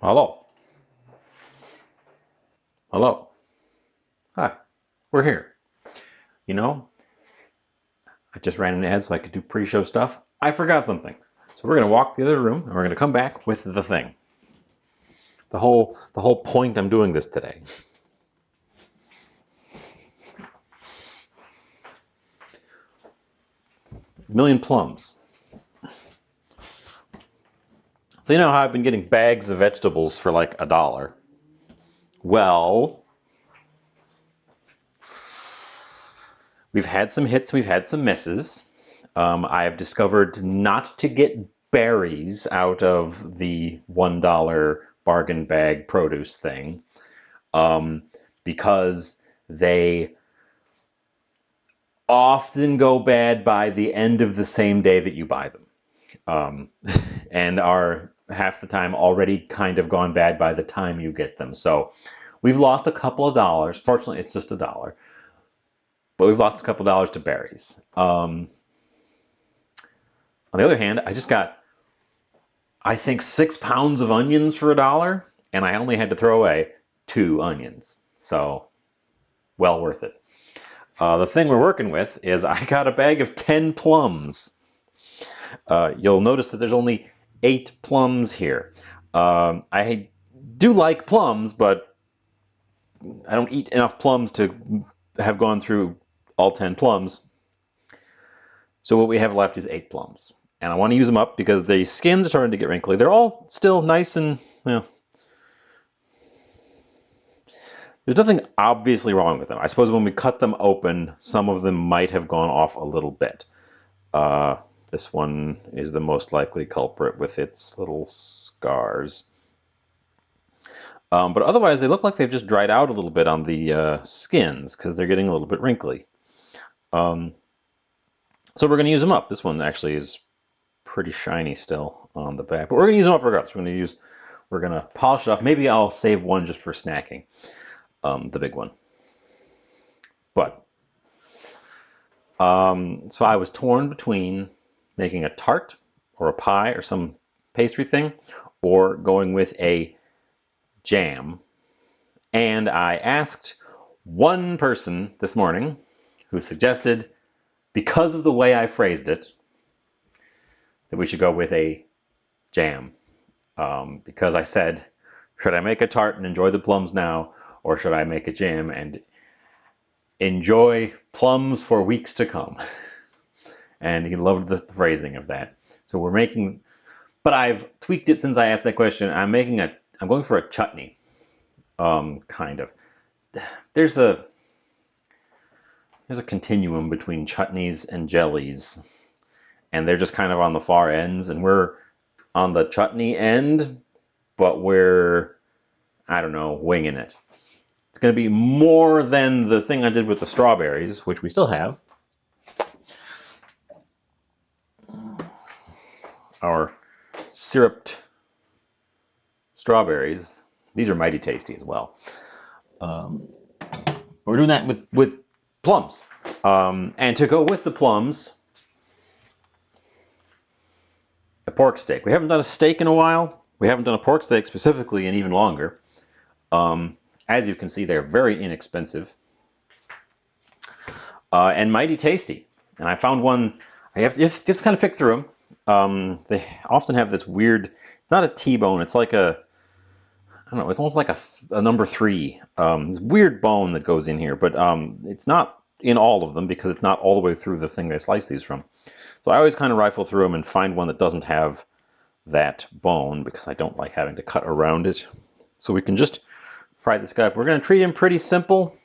Hello. Hello. Hi. We're here. You know, I just ran an ad so I could do pre-show stuff. I forgot something. So we're going to walk the other room and we're going to come back with the thing. The whole point I'm doing this today. Million plums. So you know how I've been getting bags of vegetables for like $1? Well, we've had some hits, we've had some misses. I have discovered not to get berries out of the $1 bargain bag produce thing, because they often go bad by the end of the same day that you buy them, and are half the time already kind of gone bad by the time you get them. So we've lost a couple of dollars. Fortunately, it's just $1, but we've lost a couple of dollars to berries. On the other hand, I just got, I think, 6 pounds of onions for $1, and I only had to throw away 2 onions. So, well worth it. The thing we're working with is I got a bag of 10 plums. You'll notice that there's only 8 plums here. I do like plums, but I don't eat enough plums to have gone through all 10 plums. So what we have left is 8 plums. And I want to use them up because the skins are starting to get wrinkly. They're all still nice and, there's nothing obviously wrong with them. I suppose when we cut them open, some of them might have gone off a little bit. This one is the most likely culprit with its little scars. But otherwise, they look like they've just dried out a little bit on the skins because they're getting a little bit wrinkly. So we're going to use them up. This one actually is pretty shiny still on the back, but we're going to use them up regardless. We're going to polish it off. Maybe I'll save one just for snacking, the big one. But so I was torn between making a tart or a pie or some pastry thing, or going with a jam. And I asked one person this morning who suggested, because of the way I phrased it, that we should go with a jam. Because I said, should I make a tart and enjoy the plums now, or should I make a jam and enjoy plums for weeks to come? And he loved the phrasing of that. So we're making, but I've tweaked it since I asked that question. I'm going for a chutney, kind of. There's a continuum between chutneys and jellies, and they're just kind of on the far ends, and we're on the chutney end, but we're, I don't know, winging it. It's going to be more than the thing I did with the strawberries, which we still have. Our syruped strawberries. These are mighty tasty as well. We're doing that with plums. And to go with the plums, a pork steak. We haven't done a steak in a while. We haven't done a pork steak specifically in even longer. As you can see, they're very inexpensive and mighty tasty. And I found one. You have to kind of pick through them. They often have this weird. It's not a T-bone. It's like a, I don't know. It's almost like a number 3. This weird bone that goes in here, but it's not in all of them because it's not all the way through the thing they slice these from. So I always kind of rifle through them and find one that doesn't have that bone because I don't like having to cut around it. So we can just fry this guy up. We're going to treat him pretty simple.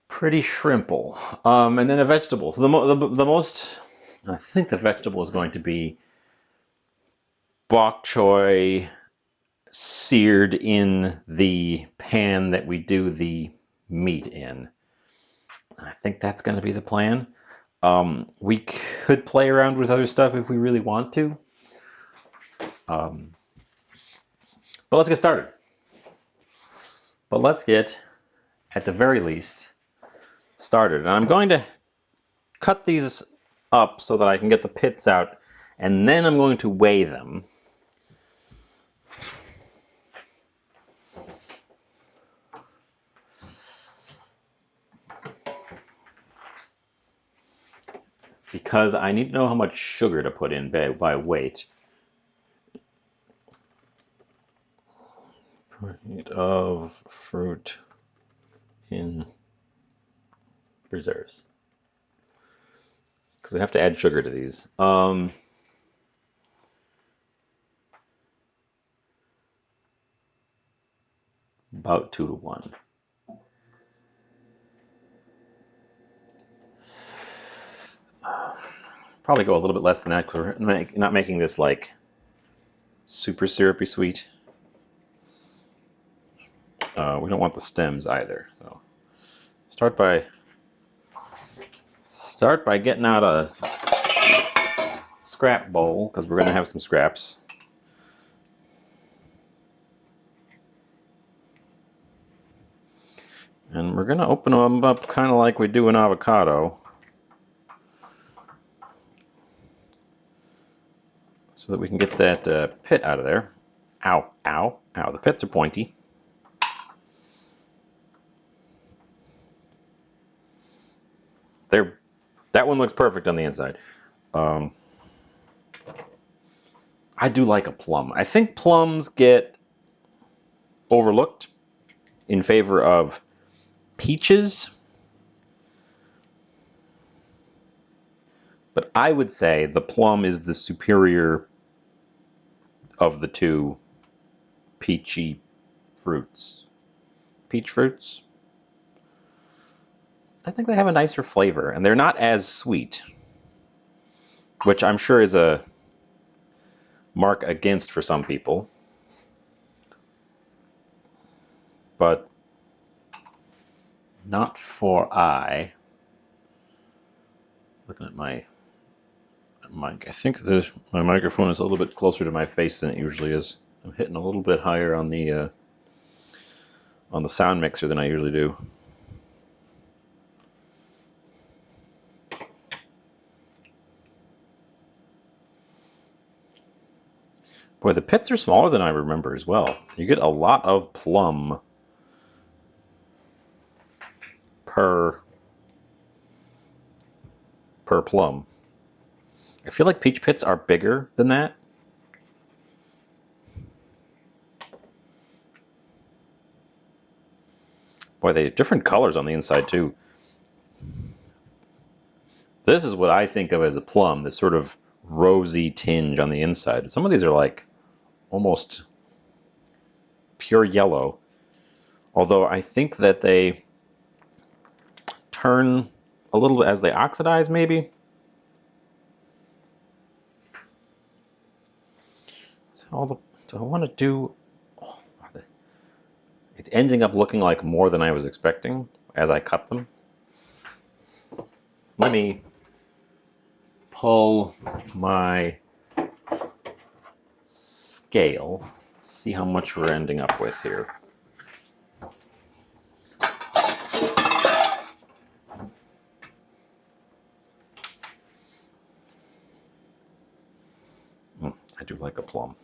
Pretty shrimple. And then a vegetable. So the most, I think the vegetable is going to be bok choy seared in the pan that we do the meat in. I think that's going to be the plan. We could play around with other stuff if we really want to. But let's get started. But let's get, at the very least, started. And I'm going to cut these up so that I can get the pits out, and then I'm going to weigh them. because I need to know how much sugar to put in by weight. Weight of fruit in preserves. Because we have to add sugar to these. About 2 to 1. Probably go a little bit less than that because we're not making this like super syrupy sweet. We don't want the stems either. So start by getting out a scrap bowl because we're going to have some scraps. And we're going to open them up kind of like we do an avocado. So that we can get that pit out of there. Ow, ow, ow. The pits are pointy. That one looks perfect on the inside. I do like a plum. I think plums get overlooked in favor of peaches. But I would say the plum is the superior of the two peachy fruits. Peach fruits? I think they have a nicer flavor, and they're not as sweet, which I'm sure is a mark against for some people. But not for I. Looking at my mic, I think my microphone is a little bit closer to my face than it usually is. I'm hitting a little bit higher on the sound mixer than I usually do. Boy, the pits are smaller than I remember as well. You get a lot of plum per plum. I feel like peach pits are bigger than that. Boy, they have different colors on the inside too. This is what I think of as a plum, this sort of rosy tinge on the inside. Some of these are like almost pure yellow. Although I think that they turn a little bit as they oxidize, maybe. So I want to do... Oh, it's ending up looking like more than I was expecting as I cut them. Let me pull my scale, see how much we're ending up with here. I do like a plum.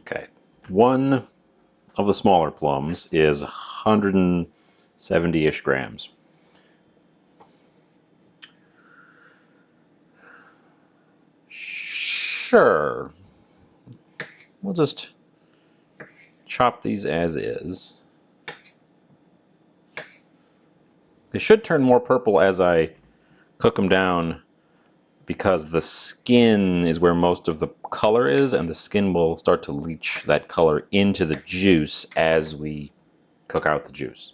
Okay, one of the smaller plums is 170-ish grams. Sure. We'll just chop these as is. They should turn more purple as I cook them down because the skin is where most of the color is, and the skin will start to leach that color into the juice as we cook out the juice.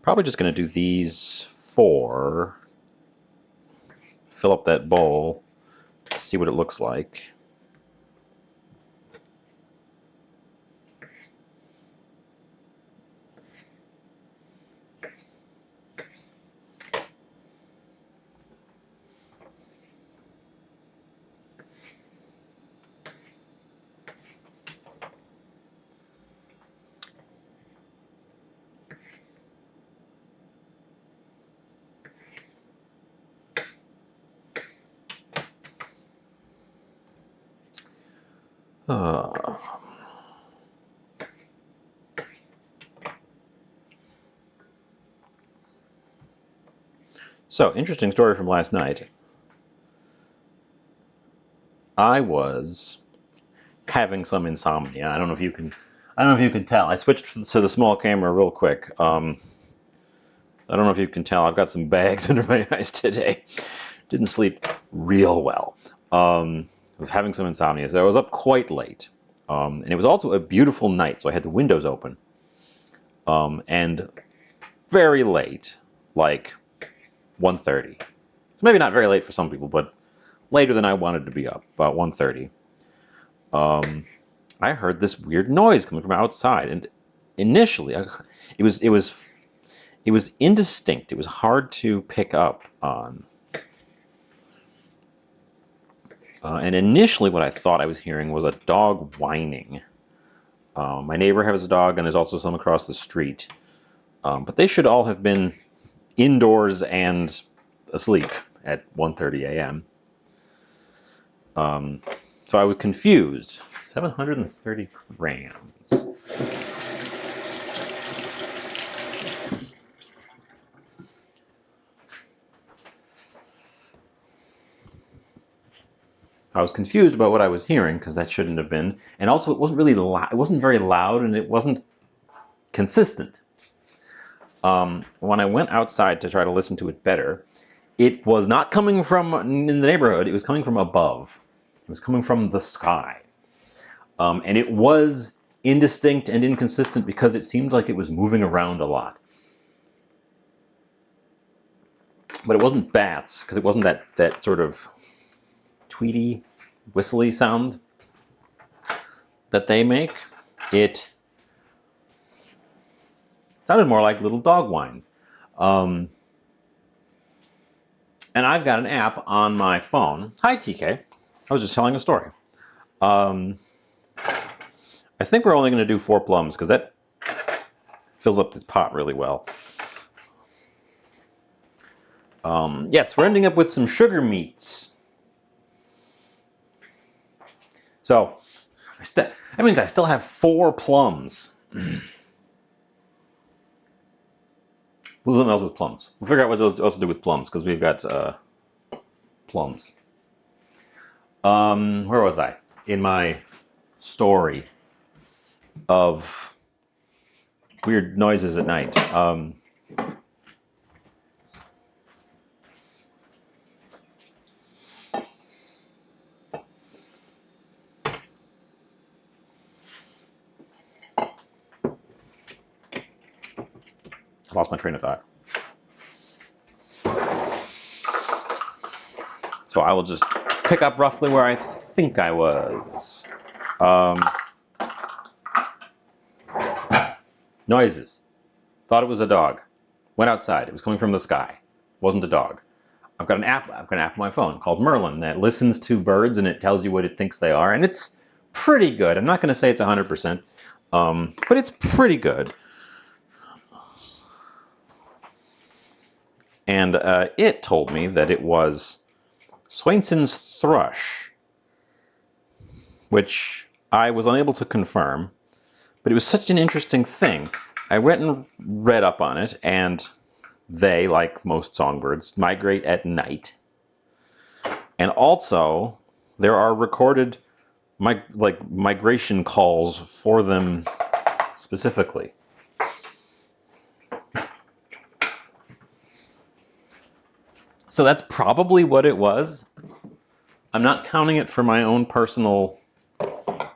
Probably just going to do these 4. Fill up that bowl, see what it looks like. So, interesting story from last night. I was having some insomnia. I don't know if you can tell. I switched to the small camera real quick. I don't know if you can tell. I've got some bags under my eyes today. Didn't sleep real well. I was having some insomnia, so I was up quite late. And it was also a beautiful night, so I had the windows open. And very late, like 1:30. So maybe not very late for some people, but later than I wanted to be up, about 1:30. I heard this weird noise coming from outside, and initially, it was indistinct. It was hard to pick up on. And initially, what I thought I was hearing was a dog whining. My neighbor has a dog, and there's also some across the street. But they should all have been indoors and asleep at 1:30 a.m. So I was confused. 730 grams. I was confused about what I was hearing because that shouldn't have been. And also, it wasn't really loud. It wasn't very loud, and it wasn't consistent. When I went outside to try to listen to it better, it was not coming from in the neighborhood. It was coming from above. It was coming from the sky. And it was indistinct and inconsistent because it seemed like it was moving around a lot. But it wasn't bats, because it wasn't that sort of tweety, whistly sound that they make. It sounded more like little dog whines. And I've got an app on my phone. Hi, TK. I was just telling a story. I think we're only going to do 4 plums because that fills up this pot really well. Yes, we're ending up with some sugar meats. So, that means I still have 4 plums. We'll do something else with plums. We'll figure out what else to do with plums because we've got plums. Where was I? In my story of weird noises at night. I lost my train of thought. So I will just pick up roughly where I think I was. Noises. Thought it was a dog. Went outside. It was coming from the sky. Wasn't a dog. I've got an app on my phone called Merlin that listens to birds and it tells you what it thinks they are, and it's pretty good. I'm not going to say it's 100%, but it's pretty good. And it told me that it was Swainson's thrush, which I was unable to confirm, but it was such an interesting thing. I went and read up on it, and they, like most songbirds, migrate at night. And also, there are recorded migration calls for them specifically. So that's probably what it was. I'm not counting it for my own personal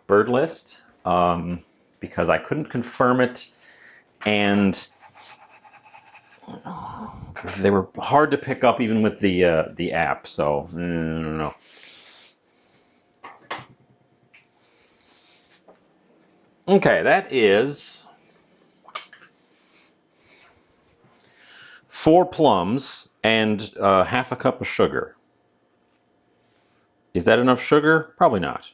bird list because I couldn't confirm it, and They were hard to pick up even with the app, so I don't know. Okay, that is 4 plums and half a cup of sugar. Is that enough sugar? Probably not.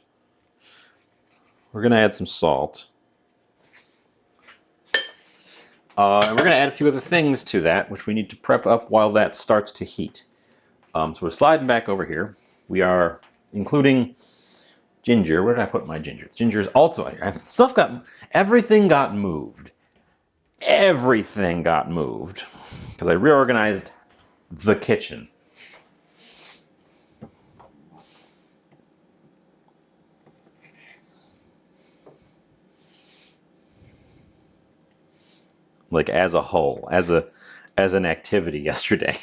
We're going to add some salt. And we're going to add a few other things to that, which we need to prep up while that starts to heat. So we're sliding back over here. We are including ginger. Where did I put my ginger? Ginger is also out here. Everything got moved. Everything got moved because I reorganized the kitchen. Like as a whole, as an activity yesterday.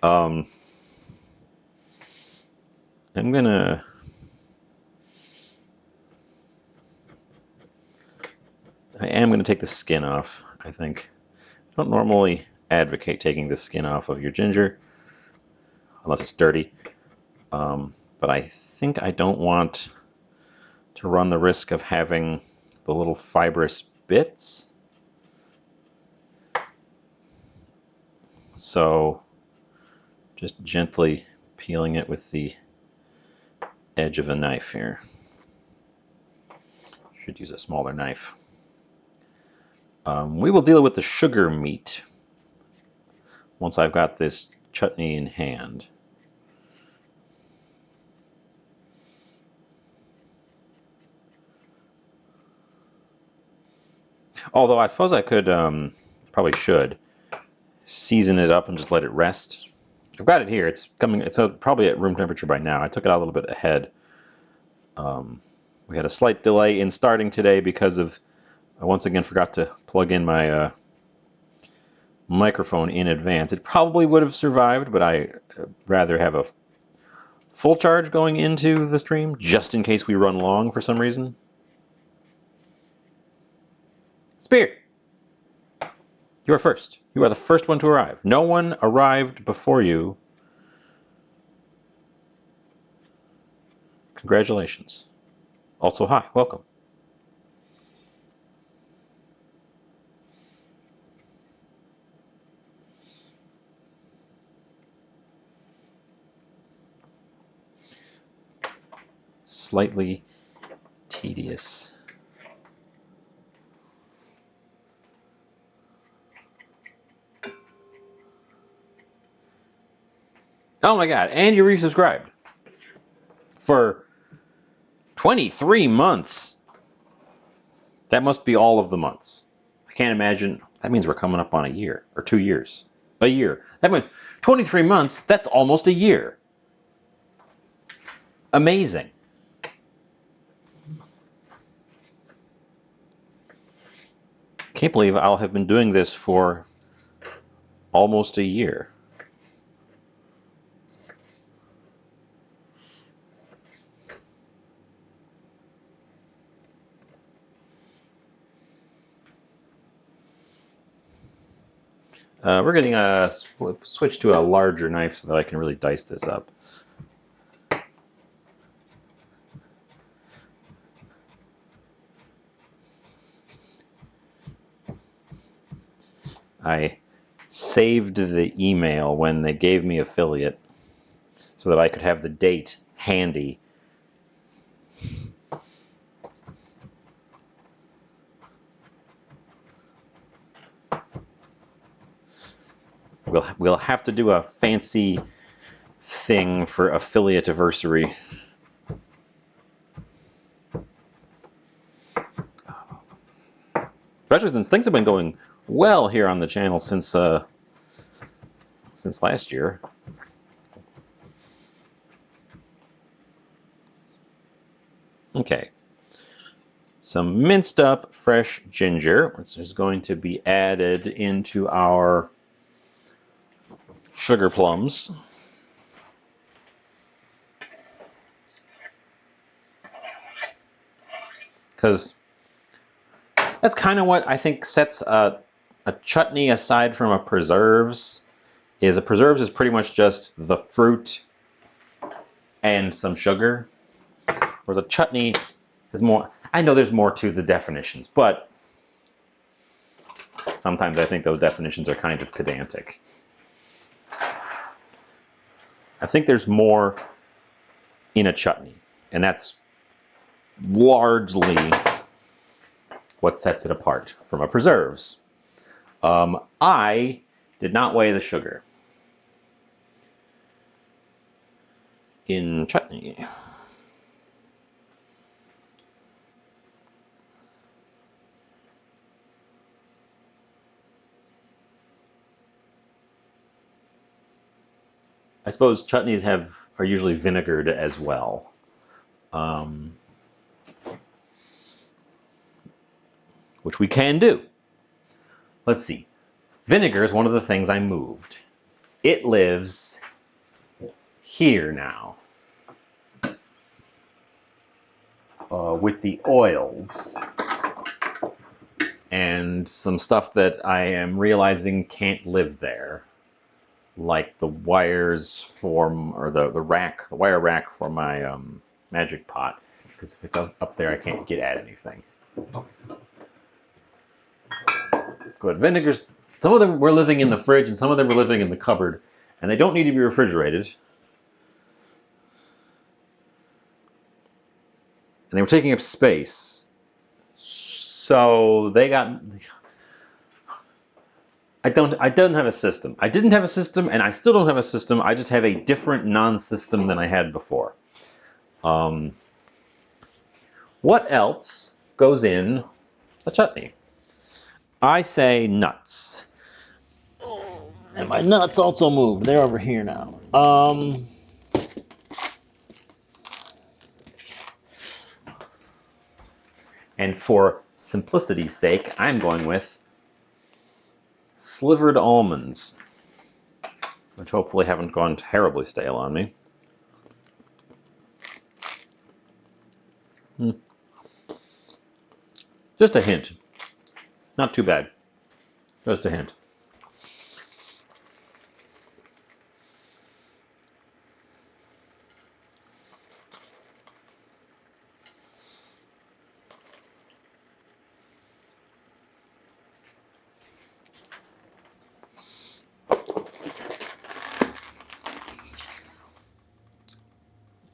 Um, I'm gonna. I am gonna take the skin off. I think. I don't normally advocate taking the skin off of your ginger unless it's dirty. But I think I don't want to run the risk of having the little fibrous bits. So just gently peeling it with the edge of a knife here. Should use a smaller knife. We will deal with the sugar meat once I've got this chutney in hand. Although I suppose I could, probably should, season it up and just let it rest. I've got it here. It's coming. It's probably at room temperature by now. I took it out a little bit ahead. We had a slight delay in starting today because of I once again forgot to plug in my microphone in advance. It probably would have survived, but I rather have a full charge going into the stream just in case we run long for some reason. Spear, you are first. You are the first one to arrive. No one arrived before you. Congratulations. Also, hi, welcome. Slightly tedious. Oh my god, and you resubscribed. For 23 months. That must be all of the months. I can't imagine. That means we're coming up on a year or 2 years. A year. That means 23 months, that's almost a year. Amazing. Can't believe I'll have been doing this for almost a year. We're getting a switch to a larger knife so that I can really dice this up. I saved the email when they gave me affiliate so that I could have the date handy. We'll have to do a fancy thing for affiliate anniversary. Especially since things have been going well here on the channel since last year. Okay. Some minced up fresh ginger, which is going to be added into our sugar plums. Because that's kind of what I think sets a a chutney, aside from a preserves is pretty much just the fruit and some sugar. Whereas a chutney is more. I know there's more to the definitions, but sometimes I think those definitions are kind of pedantic. I think there's more in a chutney, and that's largely what sets it apart from a preserves. I did not weigh the sugar in chutney. I suppose chutneys are usually vinegared as well. Which we can do. Let's see. Vinegar is one of the things I moved. It lives here now. With the oils and some stuff that I am realizing can't live there, like the wires or the wire rack for my magic pot. Because if it's up there, I can't get at anything. Good. Vinegars, some of them were living in the fridge and some of them were living in the cupboard, and they don't need to be refrigerated. And they were taking up space. So they got. I don't have a system. I didn't have a system, and I still don't have a system. I just have a different non-system than I had before. What else goes in a chutney? I say nuts. And my nuts also moved. They're over here now. And for simplicity's sake, I'm going with slivered almonds, which hopefully haven't gone terribly stale on me. Just a hint. Not too bad. Just a hint.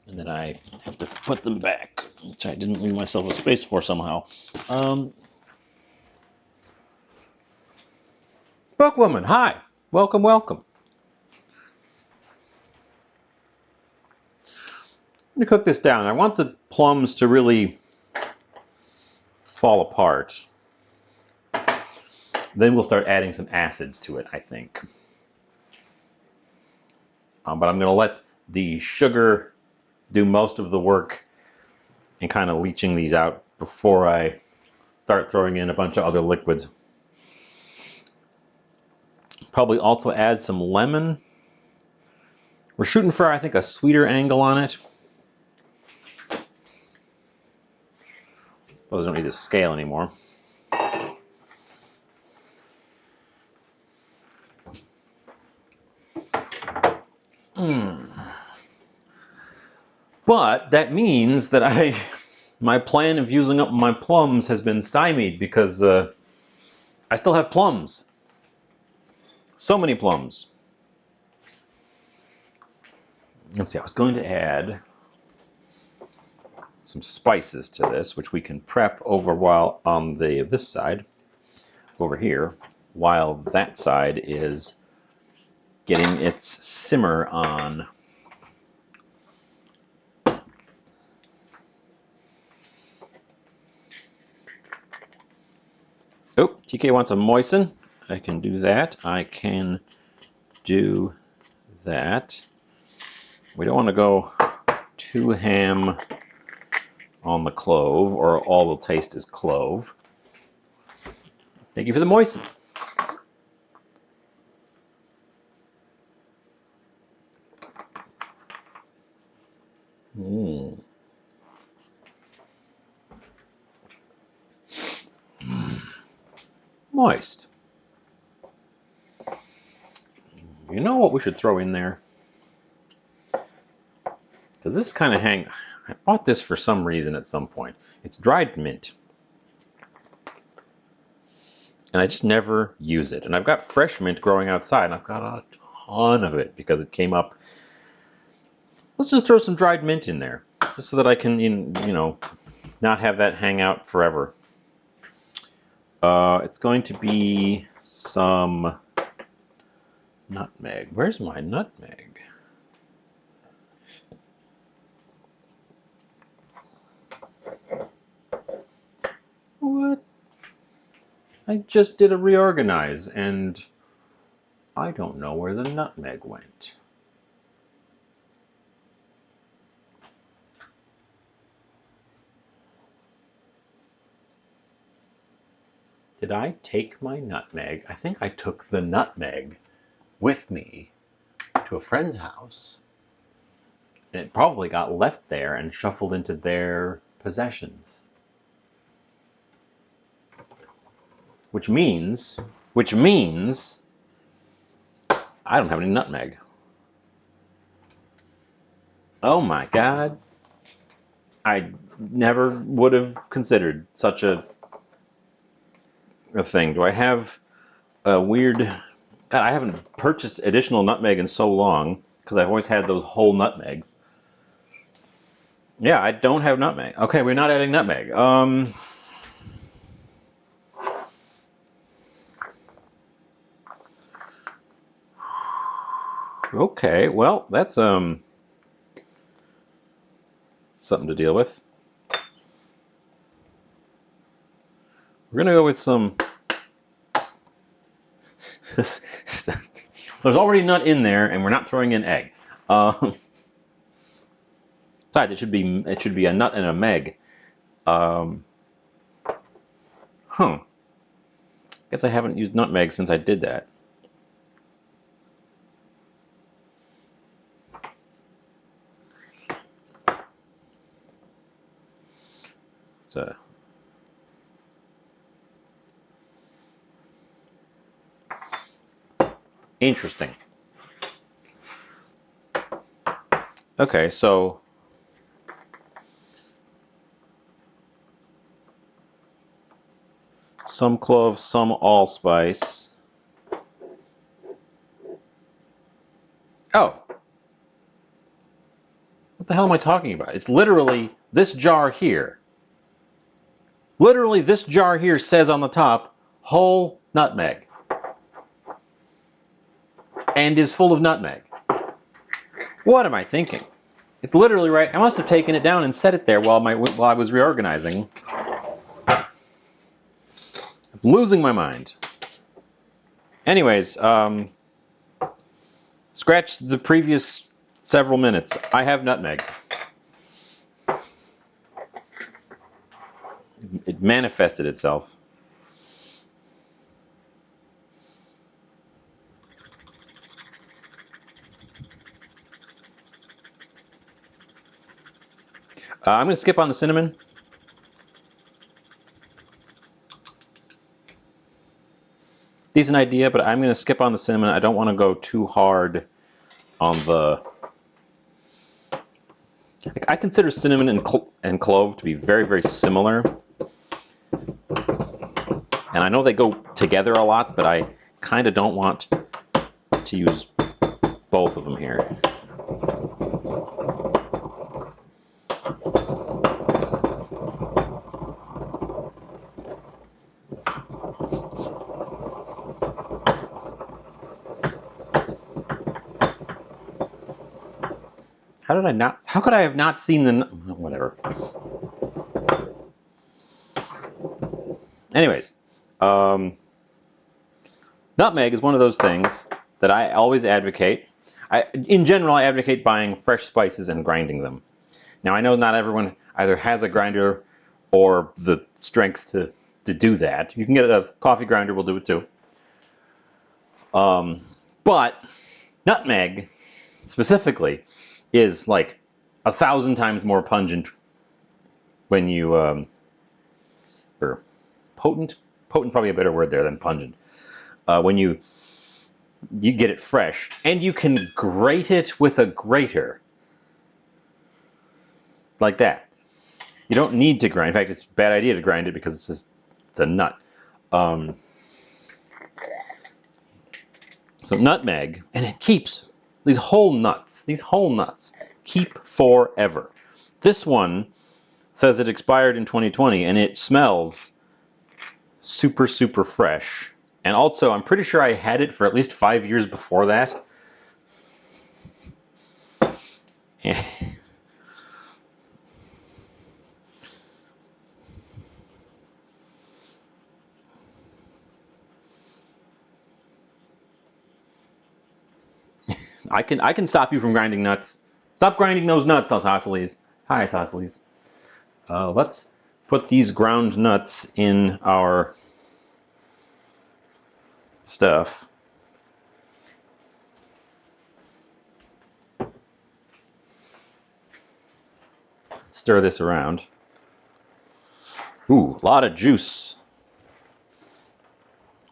And then I have to put them back, which I didn't leave myself a space for somehow. Bookwoman, hi. Welcome, welcome. I'm going to cook this down. I want the plums to really fall apart. Then we'll start adding some acids to it, I think. But I'm going to let the sugar do most of the work and kind of leaching these out before I start throwing in a bunch of other liquids. Probably also add some lemon. We're shooting for, I think, a sweeter angle on it. Those don't need to scale anymore. But that means that my plan of using up my plums has been stymied because I still have plums. So many plums. Let's see, I was going to add some spices to this, which we can prep over while on this side, over here, while that side is getting its simmer on. Oh, TK wants a moisten. I can do that. I can do that. We don't want to go too ham on the clove, or all we'll taste is clove. Thank you for the moisten. Moist. you know what we should throw in there? Because this kind of I bought this for some reason at some point. It's dried mint. And I just never use it. And I've got fresh mint growing outside, and I've got a ton of it because it came up. Let's just throw some dried mint in there, just so that I can, not have that hang out forever. It's going to be some nutmeg. Where's my nutmeg? What? I just did a reorganize, and I don't know where the nutmeg went. Did I take my nutmeg? I think I took the nutmeg with me to a friend's house. And it probably got left there and shuffled into their possessions. Which means I don't have any nutmeg. Oh my God. I never would have considered such a thing. Do I have a weird... God, I haven't purchased additional nutmeg in so long because I've always had those whole nutmegs. Yeah, I don't have nutmeg. Okay, we're not adding nutmeg. Okay, well, that's something to deal with. We're gonna go with some... There's already nut in there, and we're not throwing in egg. Besides, it should be a nut and a meg. Guess I haven't used nutmeg since I did that. So, interesting. Okay, so some cloves, some allspice. Oh, what the hell am I talking about? It's literally this jar here. Literally, this jar here says on the top, whole nutmeg. And is full of nutmeg. What am I thinking? It's literally right. I must have taken it down and set it there while I was reorganizing. I'm losing my mind. Anyways, scratch the previous several minutes. I have nutmeg. It manifested itself. I'm going to skip on the cinnamon. Decent idea, but I'm going to skip on the cinnamon. I don't want to go too hard on the... I consider cinnamon and clove to be very, very similar. And I know they go together a lot, but I kind of don't want to use both of them here. How could I have not seen whatever. Anyways, nutmeg is one of those things that I always advocate. In general, I advocate buying fresh spices and grinding them. Now, I know not everyone either has a grinder or the strength to do that. You can get a coffee grinder, will do it too. But nutmeg, specifically, is like 1,000 times more pungent when you, or potent probably a better word there than pungent. When you you get it fresh, and you can grate it with a grater. Like that. You don't need to grind. In fact, it's a bad idea to grind it because it's a nut. So nutmeg, and it keeps these whole nuts keep forever. This one says it expired in 2020, and it smells super, super fresh. And also, I'm pretty sure I had it for at least 5 years before that. I can stop you from grinding nuts. Stop grinding those nuts, Isosceles. Hi, Isosceles. Let's put these ground nuts in our stuff. Stir this around. Ooh, a lot of juice.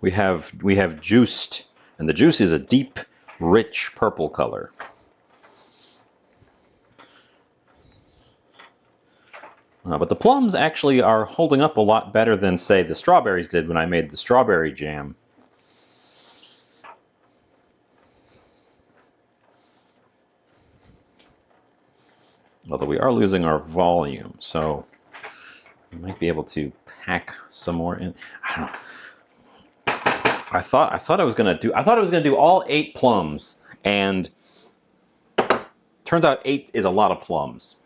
We have juiced, and the juice is a deep, rich purple color. But the plums actually are holding up a lot better than, say, the strawberries did when I made the strawberry jam. Although we are losing our volume, so we might be able to pack some more in. I don't know. I thought I was gonna do all 8 plums, and turns out 8 is a lot of plums.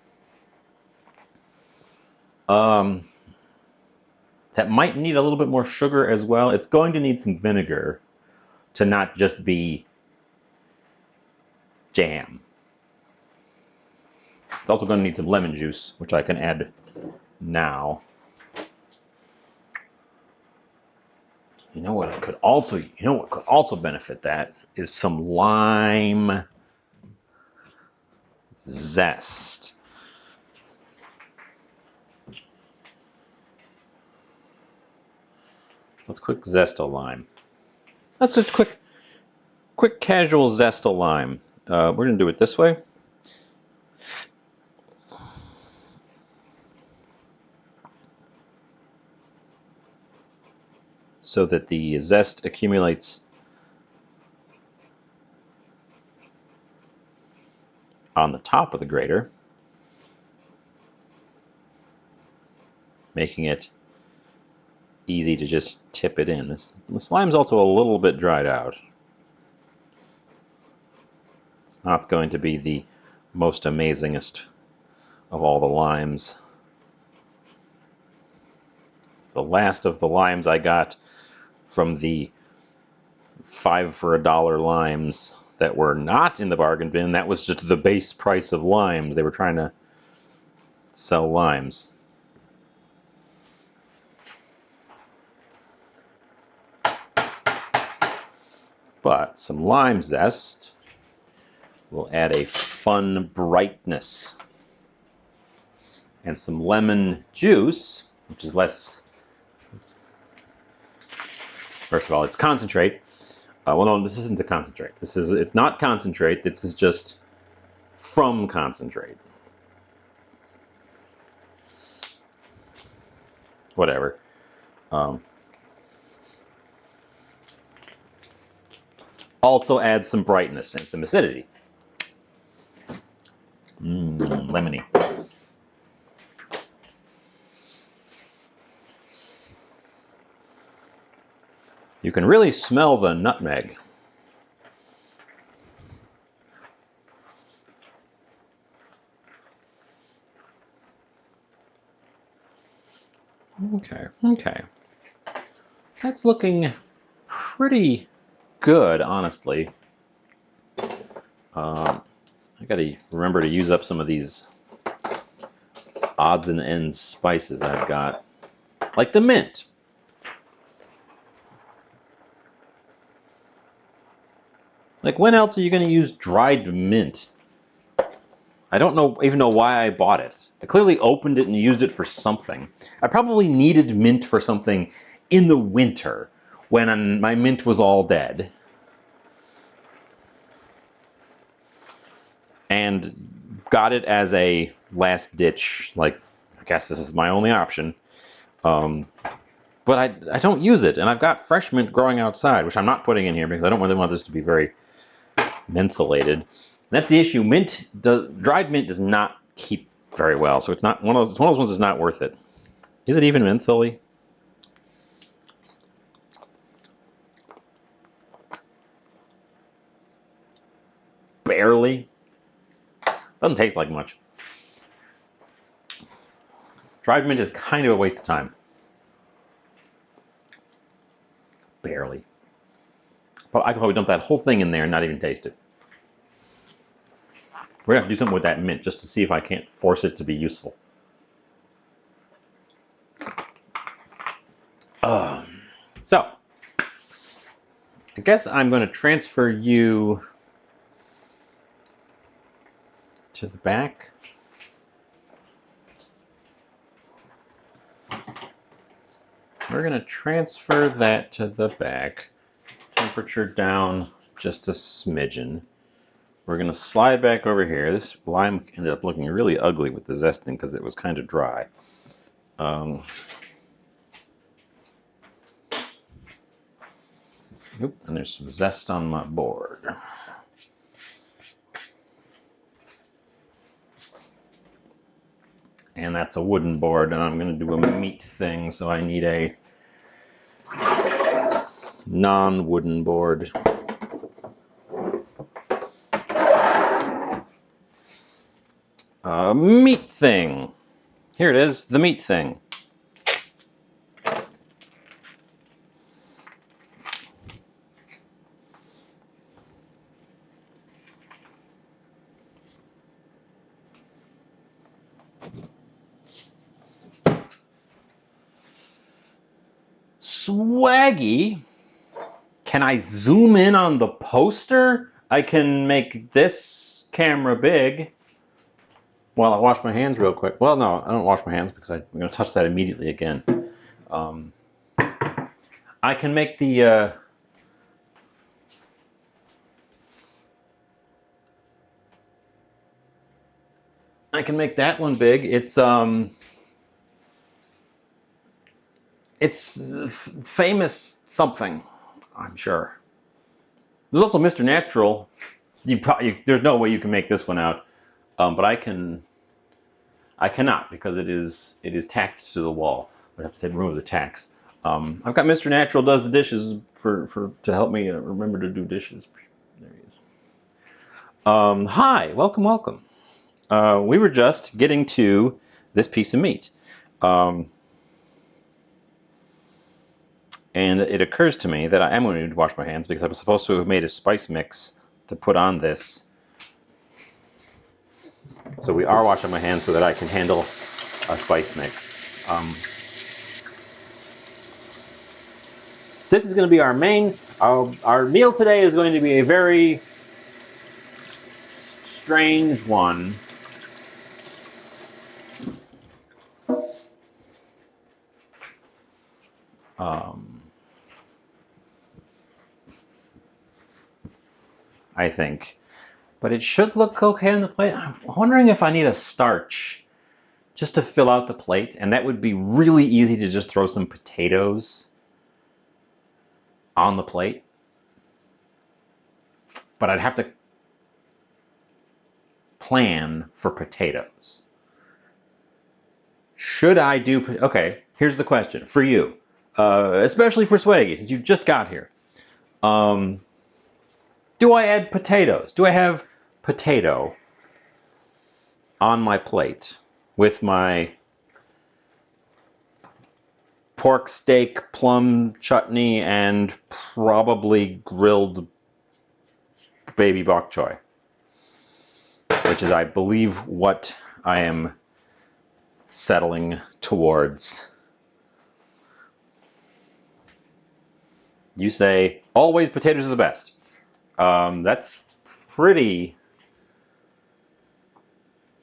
That might need a little bit more sugar as well. It's going to need some vinegar to not just be jam. It's also going to need some lemon juice, which I can add now. You know what could also benefit that is some lime zest. Let's quick zest a lime. That's just quick casual zest a lime. We're gonna do it this way. So that the zest accumulates on the top of the grater, making it easy to just tip it in. The slime's also a little bit dried out. It's not going to be the most amazingest of all the limes. It's the last of the limes I got from the 5 for $1 limes that were not in the bargain bin. That was just the base price of limes. They were trying to sell limes. But some lime zest will add a fun brightness. And some lemon juice, which is less... First of all, it's concentrate. Well, no, this isn't a concentrate. It's not concentrate. This is just from concentrate. Whatever. Also adds some brightness and some acidity. Lemony. You can really smell the nutmeg. Okay. That's looking pretty good, honestly. I gotta remember to use up some of these odds and ends spices I've got. Like the mint. Like, when else are you going to use dried mint? I don't even know why I bought it. I clearly opened it and used it for something. I probably needed mint for something in the winter when my mint was all dead. and got it as a last ditch, like, I guess this is my only option. But I don't use it, and I've got fresh mint growing outside, which I'm not putting in here because I don't really want this to be very mentholated. And that's the issue. Dried mint does not keep very well, so it's not one of those ones that's not worth it. Is it even mentholy? Barely. Doesn't taste like much. Dried mint is kind of a waste of time. Barely. But I could probably dump that whole thing in there and not even taste it. We're gonna have to do something with that mint just to see if I can't force it to be useful. So, I guess I'm going to transfer you to the back. We're going to transfer that to the back. Temperature down just a smidgen. We're going to slide back over here. This lime ended up looking really ugly with the zesting because it was kind of dry. Oop, and there's some zest on my board. And that's a wooden board, and I'm going to do a meat thing, so I need a non-wooden board. Meat thing. Here it is, the meat thing. Swaggy. Can I zoom in on the poster? I can make this camera big. While I wash my hands real quick. Well, no, I don't wash my hands because I'm going to touch that immediately again. I can make the I can make that one big. It's famous something, I'm sure. There's also Mr. Natural. There's no way you can make this one out, but I cannot because it is tacked to the wall. I have to remove the tacks. I've got Mr. Natural does the dishes to help me remember to do dishes. There he is. Hi, welcome. We were just getting to this piece of meat. And it occurs to me that I am going to need to wash my hands because I was supposed to have made a spice mix to put on this. So we are washing my hands so that I can handle a spice mix. This is going to be our main. Our meal today is going to be a very strange one. I think. But it should look okay on the plate. I'm wondering if I need a starch just to fill out the plate. And that would be really easy to just throw some potatoes on the plate. But I'd have to plan for potatoes. Should I do... Okay, here's the question for you. Especially for Swaggy, since you just got here. Do I add potatoes? Do I have potato on my plate with my pork steak, plum chutney, and probably grilled baby bok choy, which is, I believe, what I am settling towards. You say, always potatoes are the best. That's pretty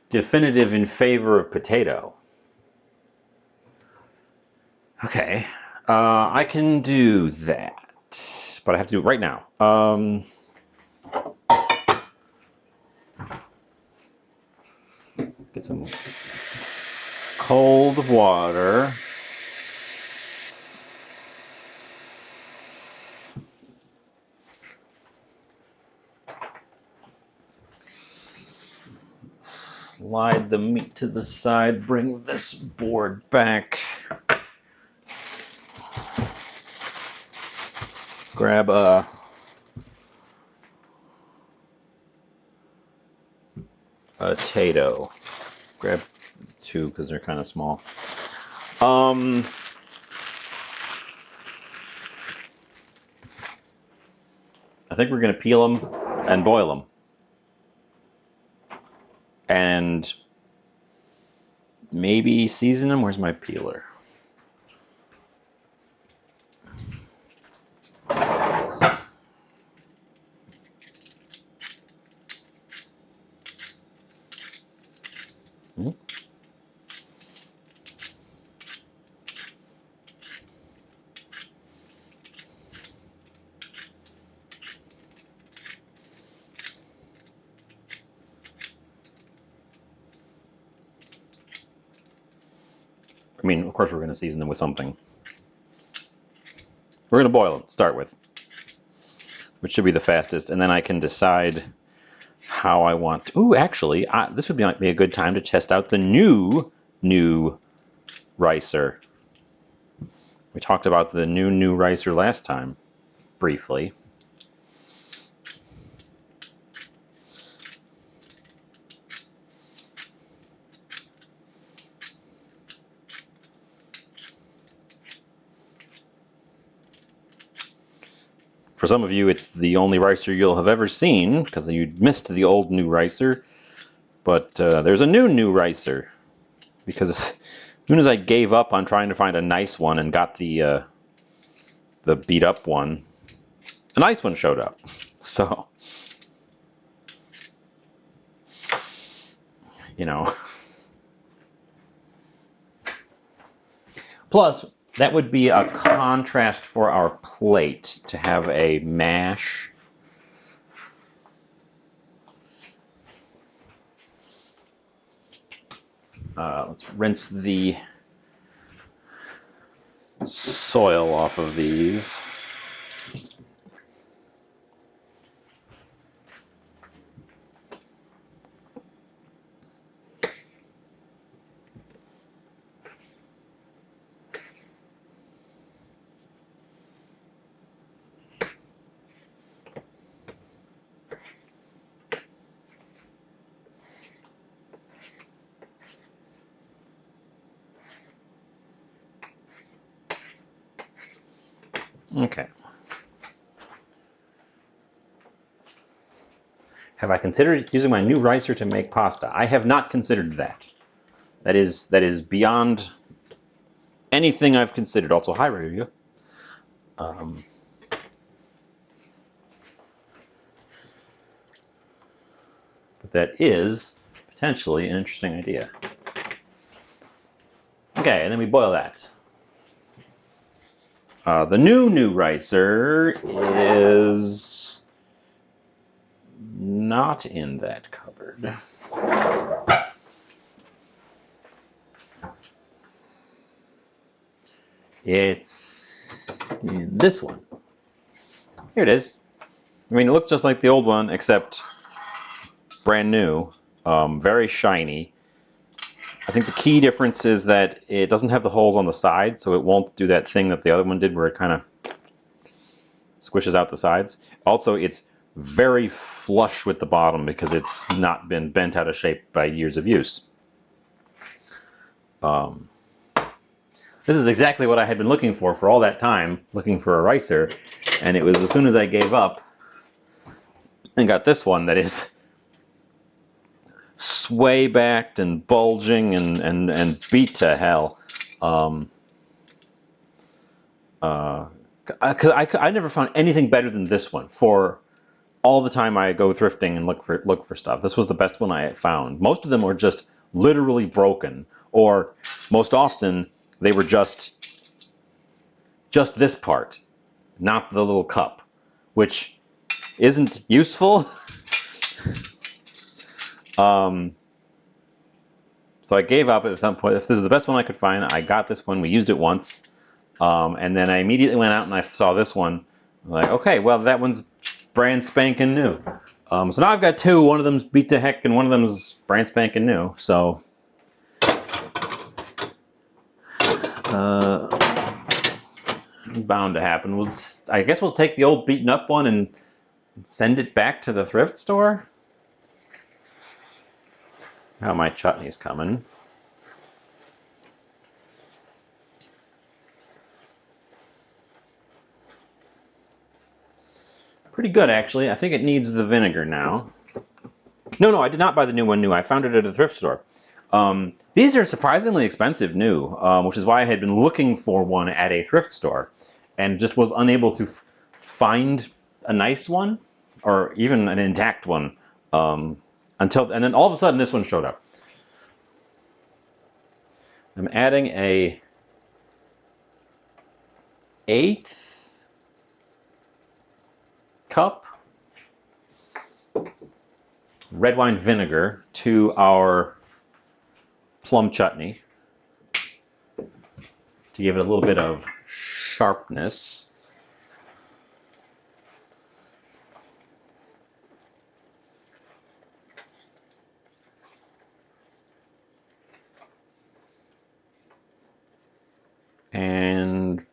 definitive in favor of potato. Okay, I can do that, but I have to do it right now. Get some cold water. Slide the meat to the side, bring this board back. Grab a potato. Grab two because they're kind of small. I think we're going to peel them and boil them. And maybe season them. Where's my peeler? I mean, of course we're going to season them with something. We're going to boil them, start with, which should be the fastest, and then I can decide how I want. Ooh, actually, this would be a good time to test out the new ricer. We talked about the new ricer last time, briefly. For some of you, it's the only ricer you'll have ever seen, because you missed the old new ricer. But there's a new ricer, because as soon as I gave up on trying to find a nice one and got the beat up one, a nice one showed up. So, you know. Plus, that would be a contrast for our plate to have a mash. Let's rinse the soil off of these. Okay. Have I considered using my new ricer to make pasta? I have not considered that. That is beyond anything I've considered. Also, hi, Ryu. But that is potentially an interesting idea. Okay, and then we boil that. The new ricer is not in that cupboard. It's in this one. Here it is. I mean, it looks just like the old one, except brand new, very shiny. I think the key difference is that it doesn't have the holes on the side, so it won't do that thing that the other one did where it kind of squishes out the sides. Also, it's very flush with the bottom because it's not been bent out of shape by years of use. This is exactly what I had been looking for all that time, looking for a ricer, and it was as soon as I gave up and got this one that is sway-backed and bulging and beat to hell. I never found anything better than this one for all the time I go thrifting and look for stuff. This was the best one I found. Most of them were just literally broken, or most often they were just this part, not the little cup, which isn't useful. So I gave up at some point. If this is the best one I could find, I got this one. We used it once. And then I immediately went out and I saw this one. I'm like, okay, well, that one's brand spanking new. So now I've got two. One of them's beat to heck and one of them's brand spanking new. So bound to happen. I guess we'll take the old beaten up one and send it back to the thrift store. Now my chutney's coming. Pretty good, actually. I think it needs the vinegar now. No, I did not buy the new one new. I found it at a thrift store. These are surprisingly expensive new, which is why I had been looking for one at a thrift store and just was unable to find a nice one or even an intact one and then all of a sudden this one showed up. I'm adding a 1/8 cup red wine vinegar to our plum chutney to give it a little bit of sharpness. And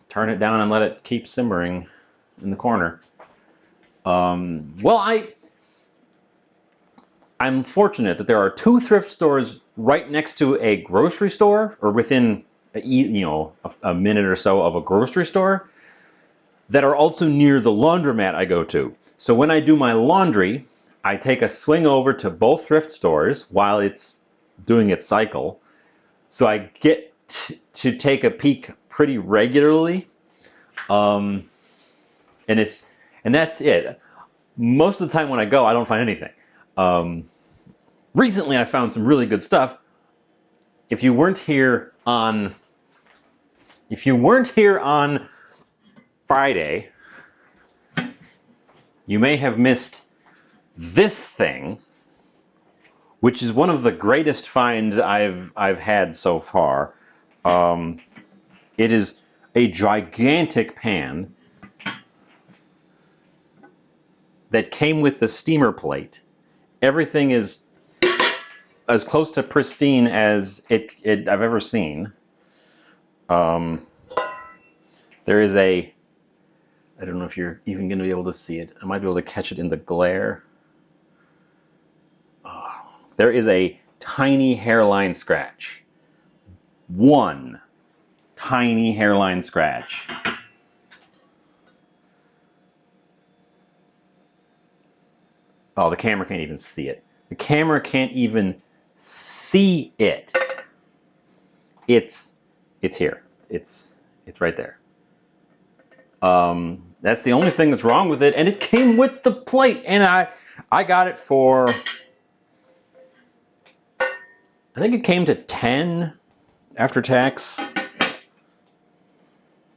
turn it down and let it keep simmering in the corner. Well, I'm fortunate that there are two thrift stores right next to a grocery store, or within a minute or so of a grocery store, that are also near the laundromat I go to. So when I do my laundry, I take a swing over to both thrift stores while it's doing its cycle. So I get to take a peek pretty regularly. And that's it. Most of the time when I go, I don't find anything. Recently, I found some really good stuff. If you weren't here on Friday, you may have missed this thing, which is one of the greatest finds I've had so far. It is a gigantic pan that came with the steamer plate. Everything is as close to pristine as I've ever seen. There is I don't know if you're even going to be able to see it. I might be able to catch it in the glare. There is a tiny hairline scratch. One tiny hairline scratch. Oh, the camera can't even see it. The camera can't even see it. It's here. It's right there. That's the only thing that's wrong with it, and it came with the plate, and I got it for, I think it came to 10 after tax.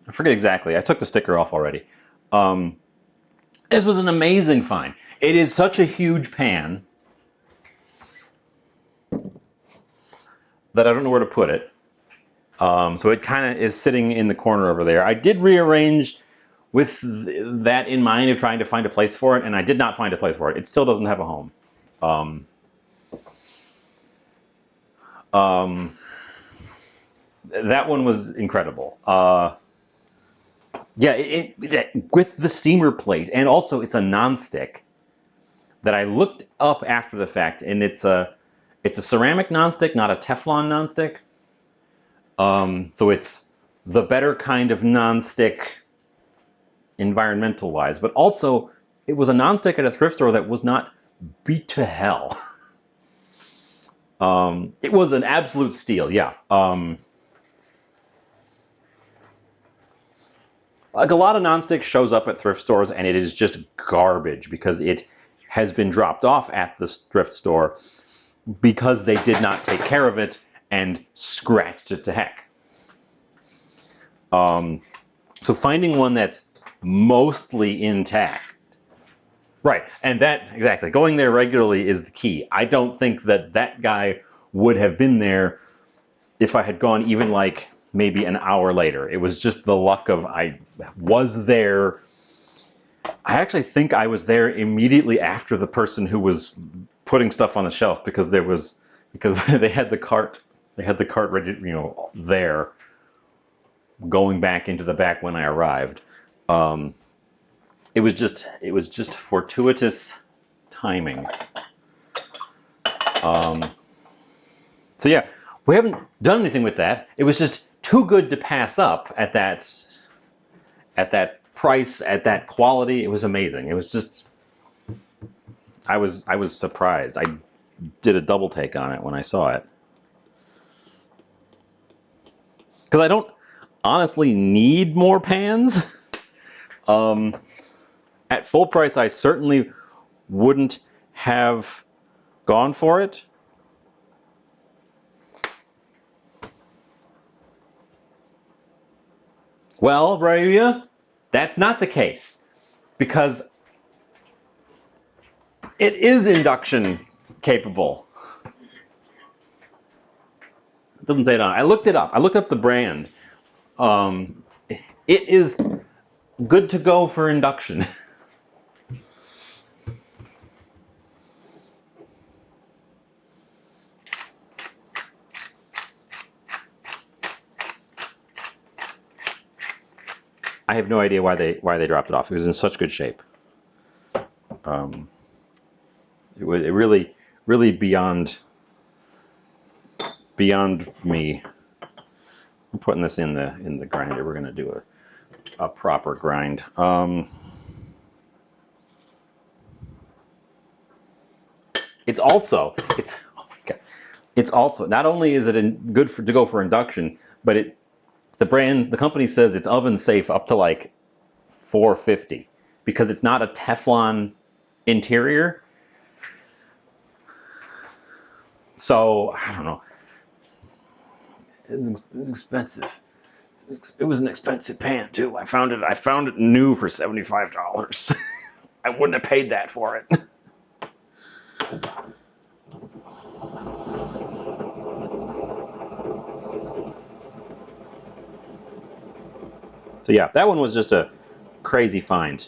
I forget exactly. I took the sticker off already. This was an amazing find. It is such a huge pan that I don't know where to put it. So it kind of is sitting in the corner over there. I did rearrange with that in mind of trying to find a place for it, and I did not find a place for it. It still doesn't have a home. That one was incredible. Yeah, with the steamer plate, and also it's a nonstick that I looked up after the fact, and it's a ceramic nonstick, not a Teflon nonstick. So it's the better kind of nonstick environmental wise, but also it was a nonstick at a thrift store that was not beat to hell. It was an absolute steal, yeah. Like a lot of nonstick shows up at thrift stores and it is just garbage because it has been dropped off at the thrift store because they did not take care of it and scratched it to heck. So finding one that's mostly intact Right, and that, exactly, going there regularly is the key. I don't think that that guy would have been there if I had gone even like maybe an hour later. It was just the luck of I was there. I actually think I was there immediately after the person who was putting stuff on the shelf because they had the cart ready, there, going back into the back when I arrived. It was just fortuitous timing. So yeah, we haven't done anything with that. It was just too good to pass up at that price, at that quality. It was amazing. It was just I was surprised. I did a double take on it when I saw it. Because I don't honestly need more pans. At full price, I certainly wouldn't have gone for it. Well, Raya, that's not the case because it is induction capable. It doesn't say it on. I looked it up. I looked up the brand. It is good to go for induction. I have no idea why they dropped it off. It was in such good shape. It really beyond me. I'm putting this in the grinder. We're gonna do a proper grind. It's also oh my God. It's also not only is it good to go for induction, but the company says it's oven safe up to like 450 because it's not a Teflon interior. So I don't know. It's expensive. It was an expensive pan too. I found it new for $75. I wouldn't have paid that for it. So yeah, that one was just a crazy find.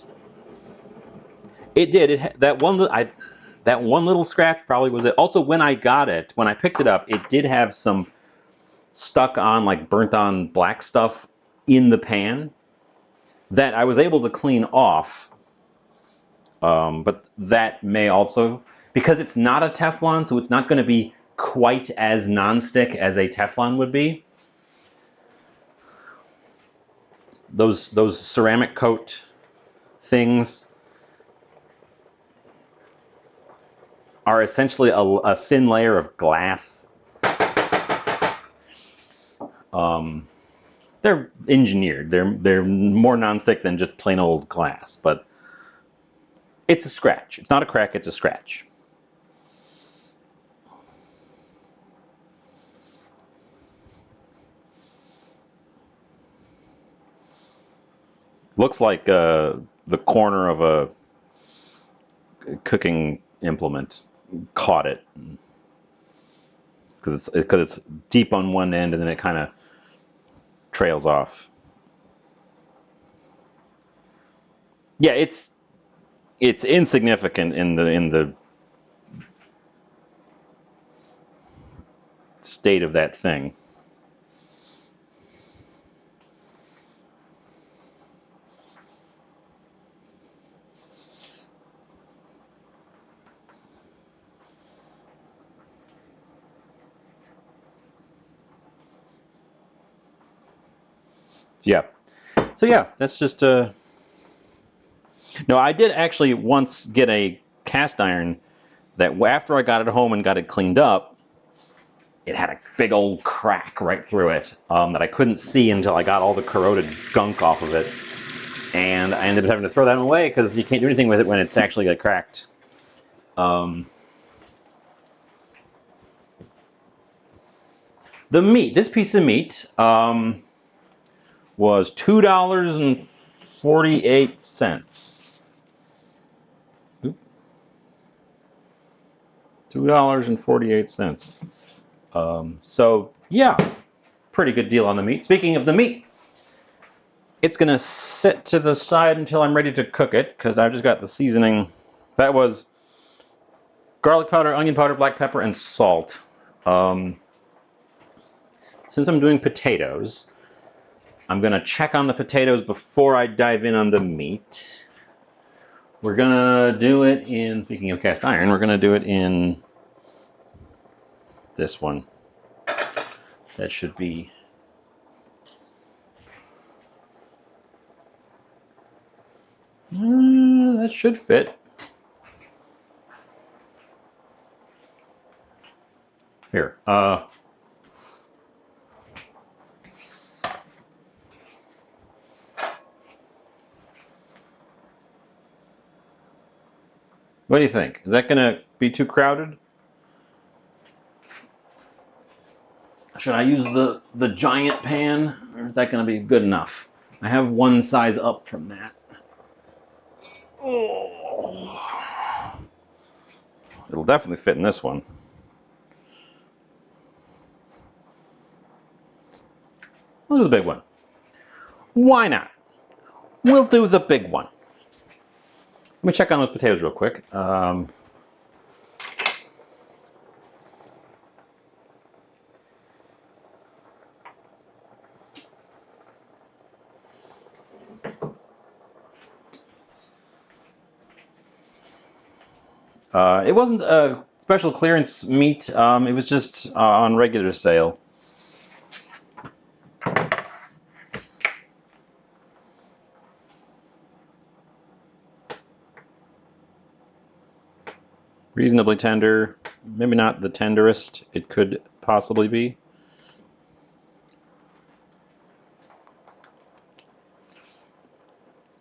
It did. That one little scratch probably was it. Also, when I picked it up, it did have some stuck on, like burnt on black stuff in the pan that I was able to clean off. But that may also, because it's not a Teflon, so it's not going to be quite as nonstick as a Teflon would be. Those ceramic coat things are essentially a thin layer of glass. They're engineered. They're more nonstick than just plain old glass, but it's a scratch. It's not a crack. It's a scratch. Looks like the corner of a cooking implement caught it because it's deep on one end and then it kind of trails off. Yeah, it's insignificant in the state of that thing. Yeah. So yeah, that's just no, I did actually once get a cast iron that after I got it home and got it cleaned up, it had a big old crack right through it that I couldn't see until I got all the corroded gunk off of it. And I ended up having to throw that one away because you can't do anything with it when it's actually got cracked. This piece of meat was $2.48. $2.48. So yeah, pretty good deal on the meat. Speaking of the meat, it's gonna sit to the side until I'm ready to cook it because I've just got the seasoning. That was garlic powder, onion powder, black pepper, and salt. Since I'm doing potatoes, I'm gonna check on the potatoes before I dive in on the meat. We're gonna do it in, speaking of cast iron, we're gonna do it in this one. That should be, that should fit. Here, what do you think? Is that gonna be too crowded? Should I use the giant pan, or is that gonna be good enough? I have one size up from that. Oh. It'll definitely fit in this one. We'll do the big one. Why not? We'll do the big one. Let me check on those potatoes real quick. It wasn't a special clearance meat. It was just on regular sale. Reasonably tender. Maybe not the tenderest it could possibly be.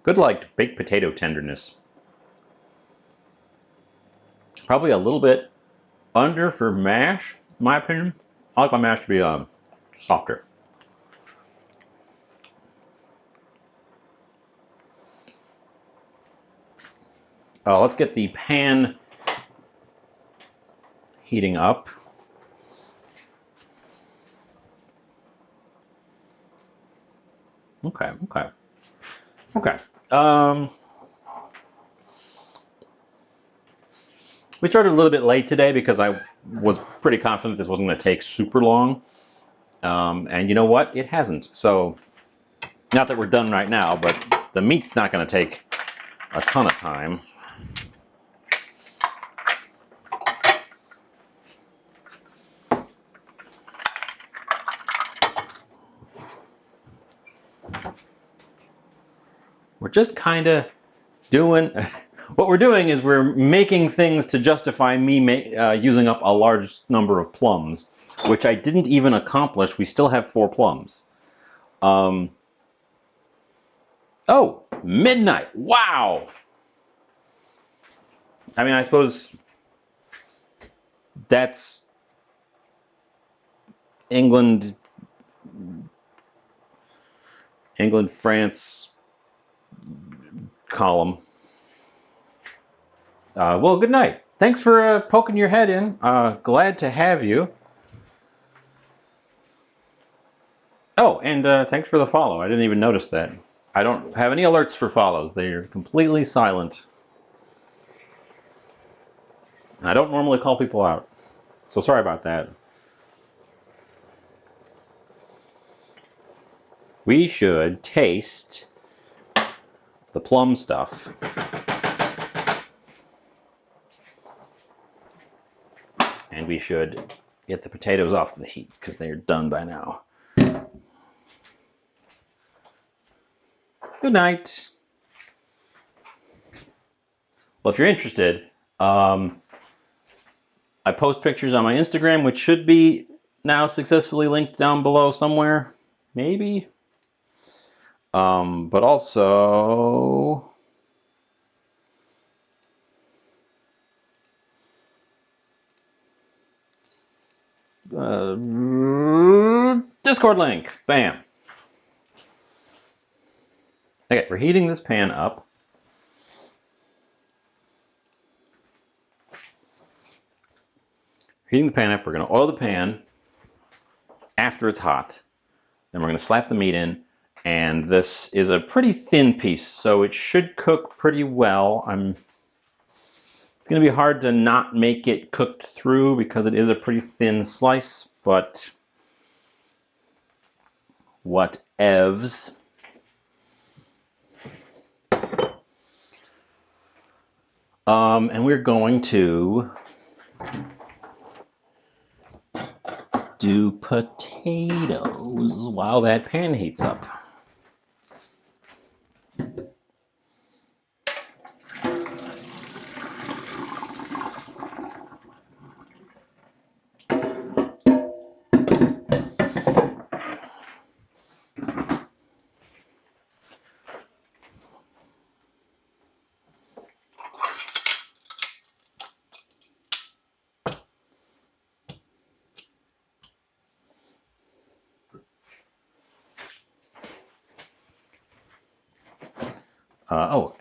Good, like, baked potato tenderness. Probably a little bit under for mash, in my opinion. I like my mash to be softer. Let's get the pan heating up. Okay. We started a little bit late today because I was pretty confident this wasn't going to take super long. And you know what? It hasn't. So, not that we're done right now, but the meat's not going to take a ton of time. We're just kind of doing... What we're doing is we're making things to justify me using up a large number of plums, which I didn't even accomplish. We still have 4 plums. Oh, midnight. Wow. I mean, I suppose that's England, France column. Well, good night. Thanks for poking your head in. Glad to have you. Oh, and thanks for the follow. I didn't even notice that. I don't have any alerts for follows. They're completely silent. I don't normally call people out, so sorry about that. We should taste the plum stuff. And we should get the potatoes off the heat because they're done by now. Good night. Well, if you're interested, I post pictures on my Instagram, which should be now successfully linked down below somewhere. Maybe. But also... Discord link. Bam. Okay, we're heating this pan up. Heating the pan up, we're going to oil the pan after it's hot. Then we're going to slap the meat in. And this is a pretty thin piece, so it should cook pretty well. It's going to be hard to not make it cooked through because it is a pretty thin slice, but whatevs. And we're going to do potatoes while that pan heats up.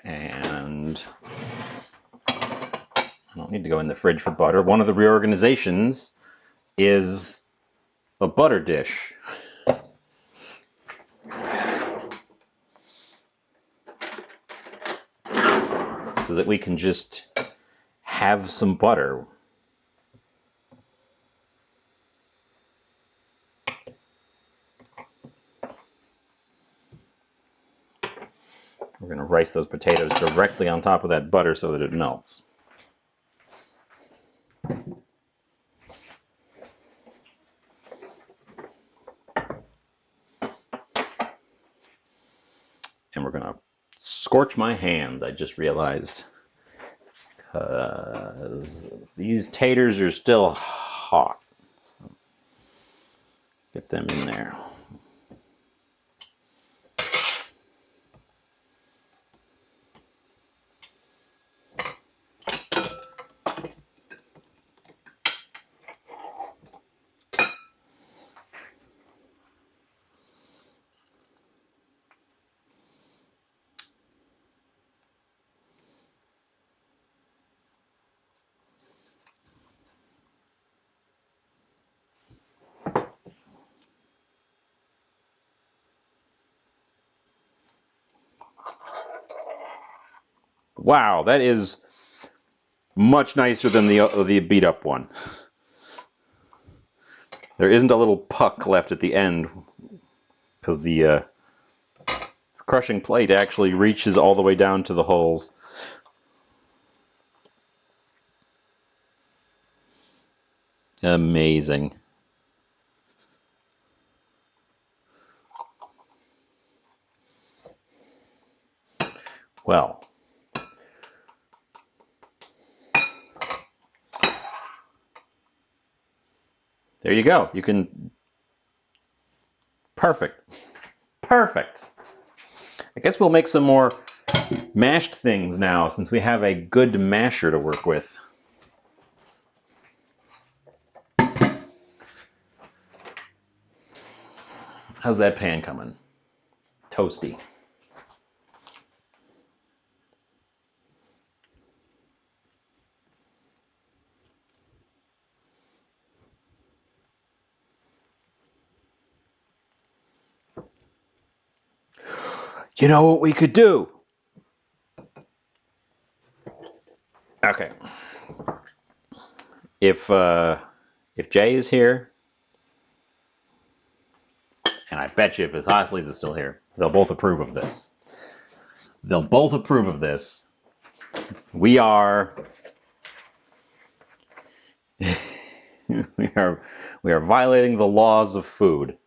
And I don't need to go in the fridge for butter. One of the reorganizations is a butter dish. So that we can just have some butter. We're going to rice those potatoes directly on top of that butter so that it melts. And we're going to scorch my hands, I just realized. Because these taters are still hot. So get them in there. Wow, that is much nicer than the beat up one. There isn't a little puck left at the end because the crushing plate actually reaches all the way down to the holes. Amazing. Well, there you go. You can... Perfect. Perfect. I guess we'll make some more mashed things now since we have a good masher to work with. How's that pan coming? Toasty. You know what we could do? Okay. If Jay is here, and I bet you if his Osleys is still here, they'll both approve of this. They'll both approve of this. We are we are violating the laws of food.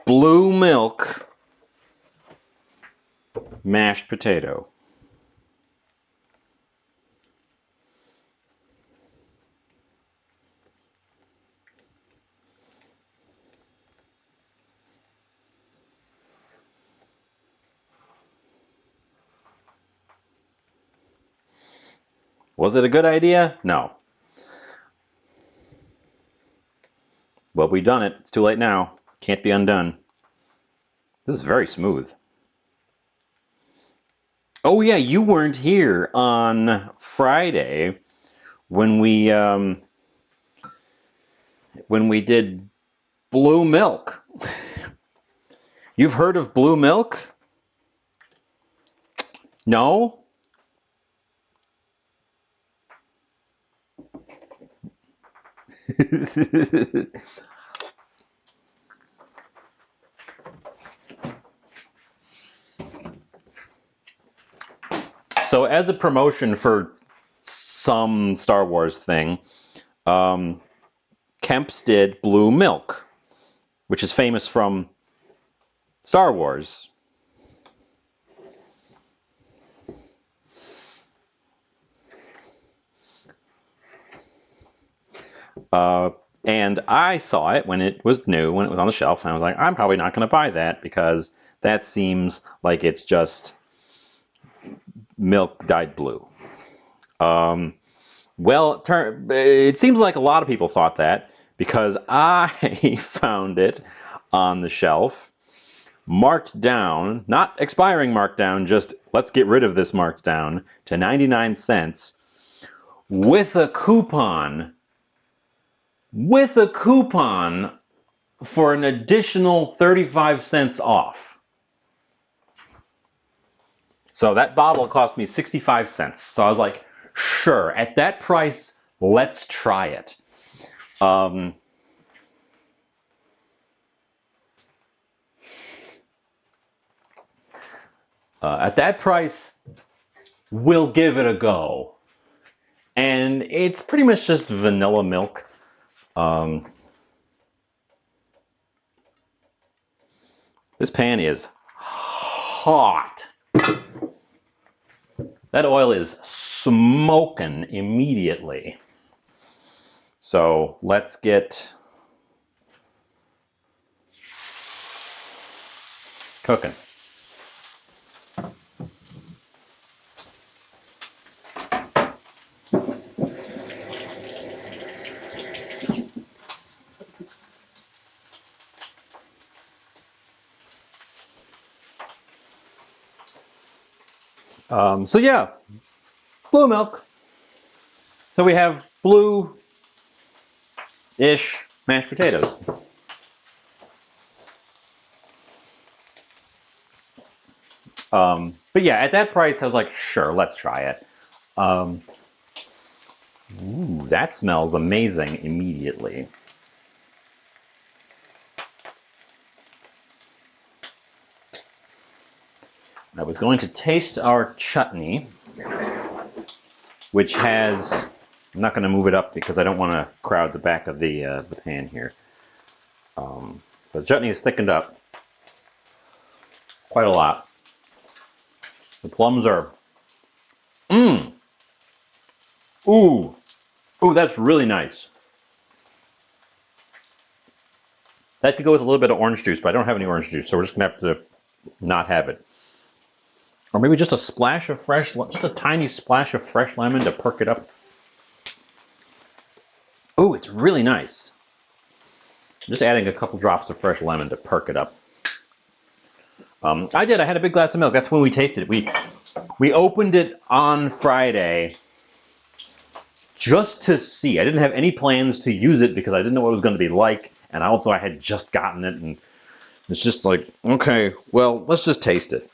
Blue milk mashed potato. Was it a good idea? No. Well, we've done it. It's too late now. Can't be undone. This is very smooth. Oh yeah, you weren't here on Friday when we did blue milk. You've heard of blue milk? No? So as a promotion for some Star Wars thing, Kemp's did blue milk, which is famous from Star Wars. And I saw it when it was new, when it was on the shelf, and I was like, I'm probably not going to buy that because that seems like it's just milk dyed blue. Well, it seems like a lot of people thought that because I found it on the shelf, marked down, not expiring marked down, just let's get rid of this marked down to 99 cents with a coupon. With a coupon for an additional 35 cents off. So that bottle cost me 65 cents. So I was like, sure, at that price, let's try it. At that price, we'll give it a go. And it's pretty much just vanilla milk. This pan is hot. That oil is smoking immediately. So let's get cooking. So yeah, blue milk. So we have blue-ish mashed potatoes. But yeah, at that price, I was like, sure, let's try it. Ooh, that smells amazing immediately. I was going to taste our chutney, which has, I'm not going to move it up because I don't want to crowd the back of the pan here. But the chutney is thickened up quite a lot. The plums are, ooh, ooh, that's really nice. That could go with a little bit of orange juice, but I don't have any orange juice, so we're just gonna have to not have it. Or maybe just a splash of just a tiny splash of fresh lemon to perk it up. Ooh, it's really nice. Just adding a couple drops of fresh lemon to perk it up. I had a big glass of milk. That's when we tasted it. We opened it on Friday just to see. I didn't have any plans to use it because I didn't know what it was going to be like. And also I had just gotten it and it's just like, okay, well, let's just taste it.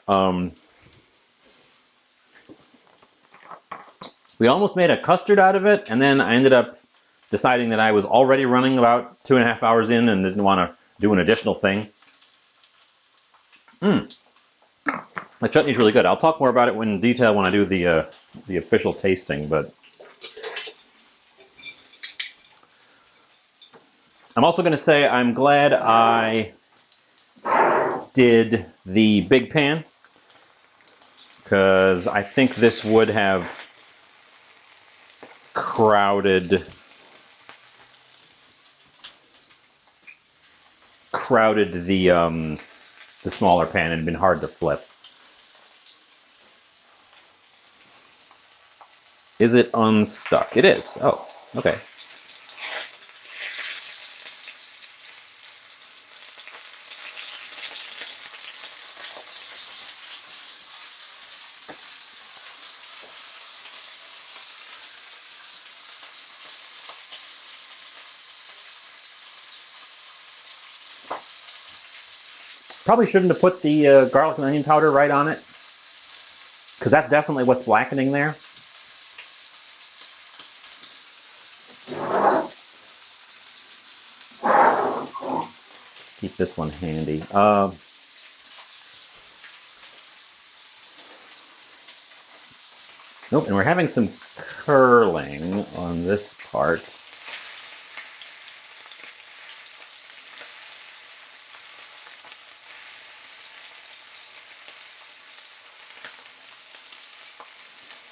We almost made a custard out of it, and then I ended up deciding that I was already running about 2.5 hours in and didn't want to do an additional thing. The chutney's really good. I'll talk more about it in detail when I do the official tasting, but I'm also going to say I'm glad I did the big pan because I think this would have crowded the smaller pan and been hard to flip. Is it unstuck? It is. Oh, okay. Probably shouldn't have put the garlic and onion powder right on it, because that's definitely what's blackening there. Keep this one handy. Nope, and we're having some curling on this part.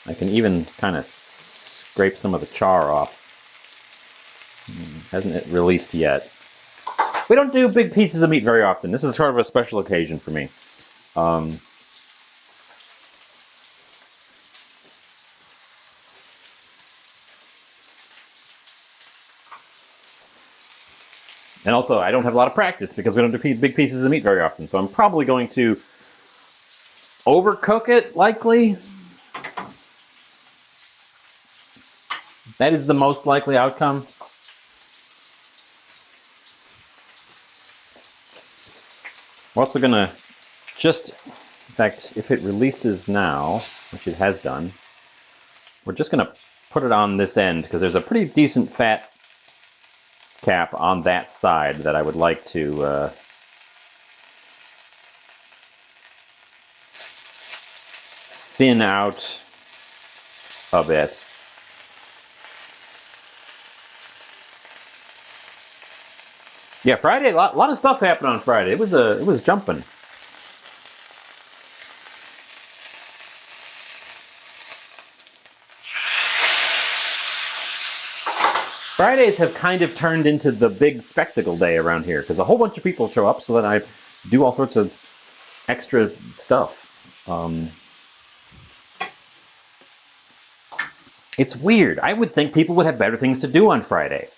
I can even kind of scrape some of the char off. Hasn't it released yet? We don't do big pieces of meat very often. This is sort of a special occasion for me. And also, I don't have a lot of practice because we don't do big pieces of meat very often. So I'm probably going to overcook it, likely. That is the most likely outcome. We're also going to just, in fact, if it releases now, which it has done, we're just going to put it on this end because there's a pretty decent fat cap on that side that I would like to thin out a bit. Yeah, Friday, a lot of stuff happened on Friday. It was jumping. Fridays have kind of turned into the big spectacle day around here because a whole bunch of people show up so that I do all sorts of extra stuff. It's weird. I would think people would have better things to do on Friday.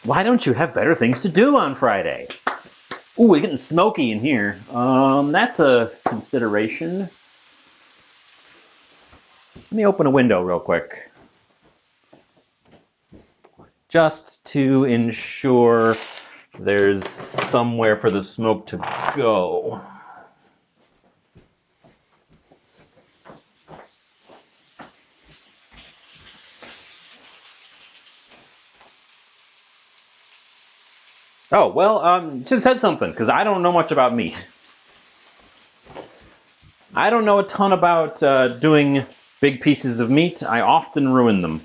Why don't you have better things to do on Friday? Ooh, we're getting smoky in here. That's a consideration. Let me open a window real quick. Just to ensure there's somewhere for the smoke to go. Oh, well, should have said something, because I don't know much about meat. I don't know a ton about doing big pieces of meat. I often ruin them.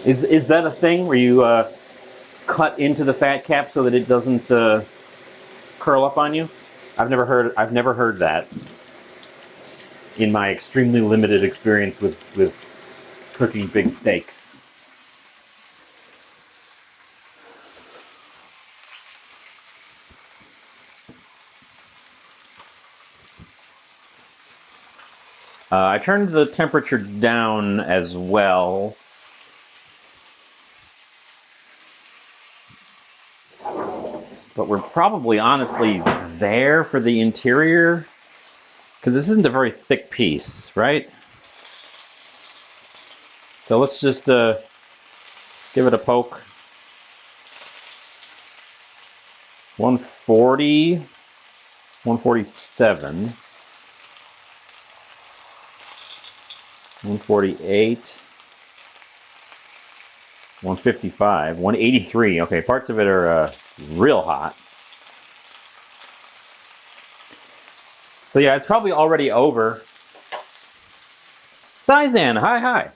Is that a thing where you cut into the fat cap so that it doesn't curl up on you? I've never heard that in my extremely limited experience with cooking big steaks. I turned the temperature down as well. But we're probably honestly there for the interior. Because this isn't a very thick piece, right? So let's just give it a poke. 140, 147, 148, 155, 183. Okay, parts of it are real hot. So yeah, it's probably already over. Sizan, hi.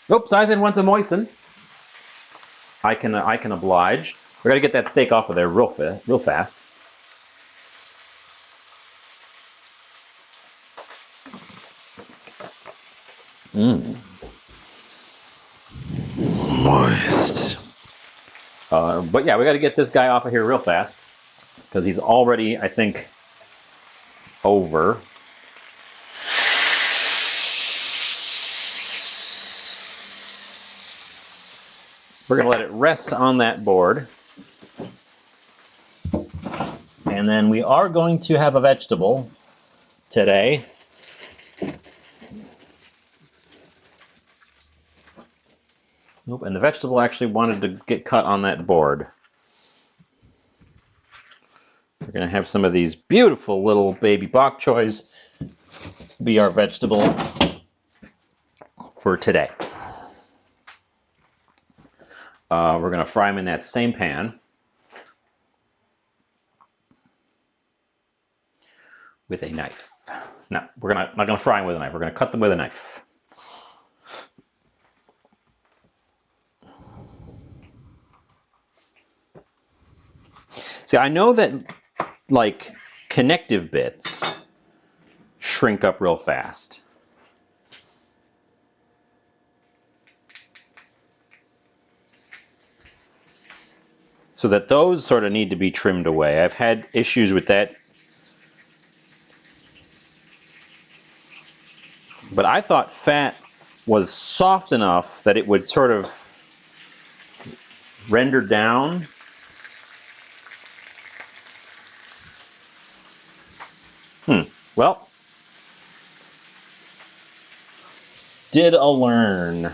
Nope, Sizan wants a moisten. I can oblige. We gotta get that steak off of there real fast. Moist. But yeah, we got to get this guy off of here real fast because he's already, I think, over. We're going to let it rest on that board. And then we are going to have a vegetable today. Nope, and the vegetable actually wanted to get cut on that board. We're going to have some of these beautiful little baby bok choys be our vegetable for today. We're going to fry them in that same pan with a knife. No, we're not going to fry them with a knife. We're going to cut them with a knife. See, I know that like connective bits shrink up real fast. So that those sort of need to be trimmed away. I've had issues with that. But I thought fat was soft enough that it would sort of render down. Well, doing a learn.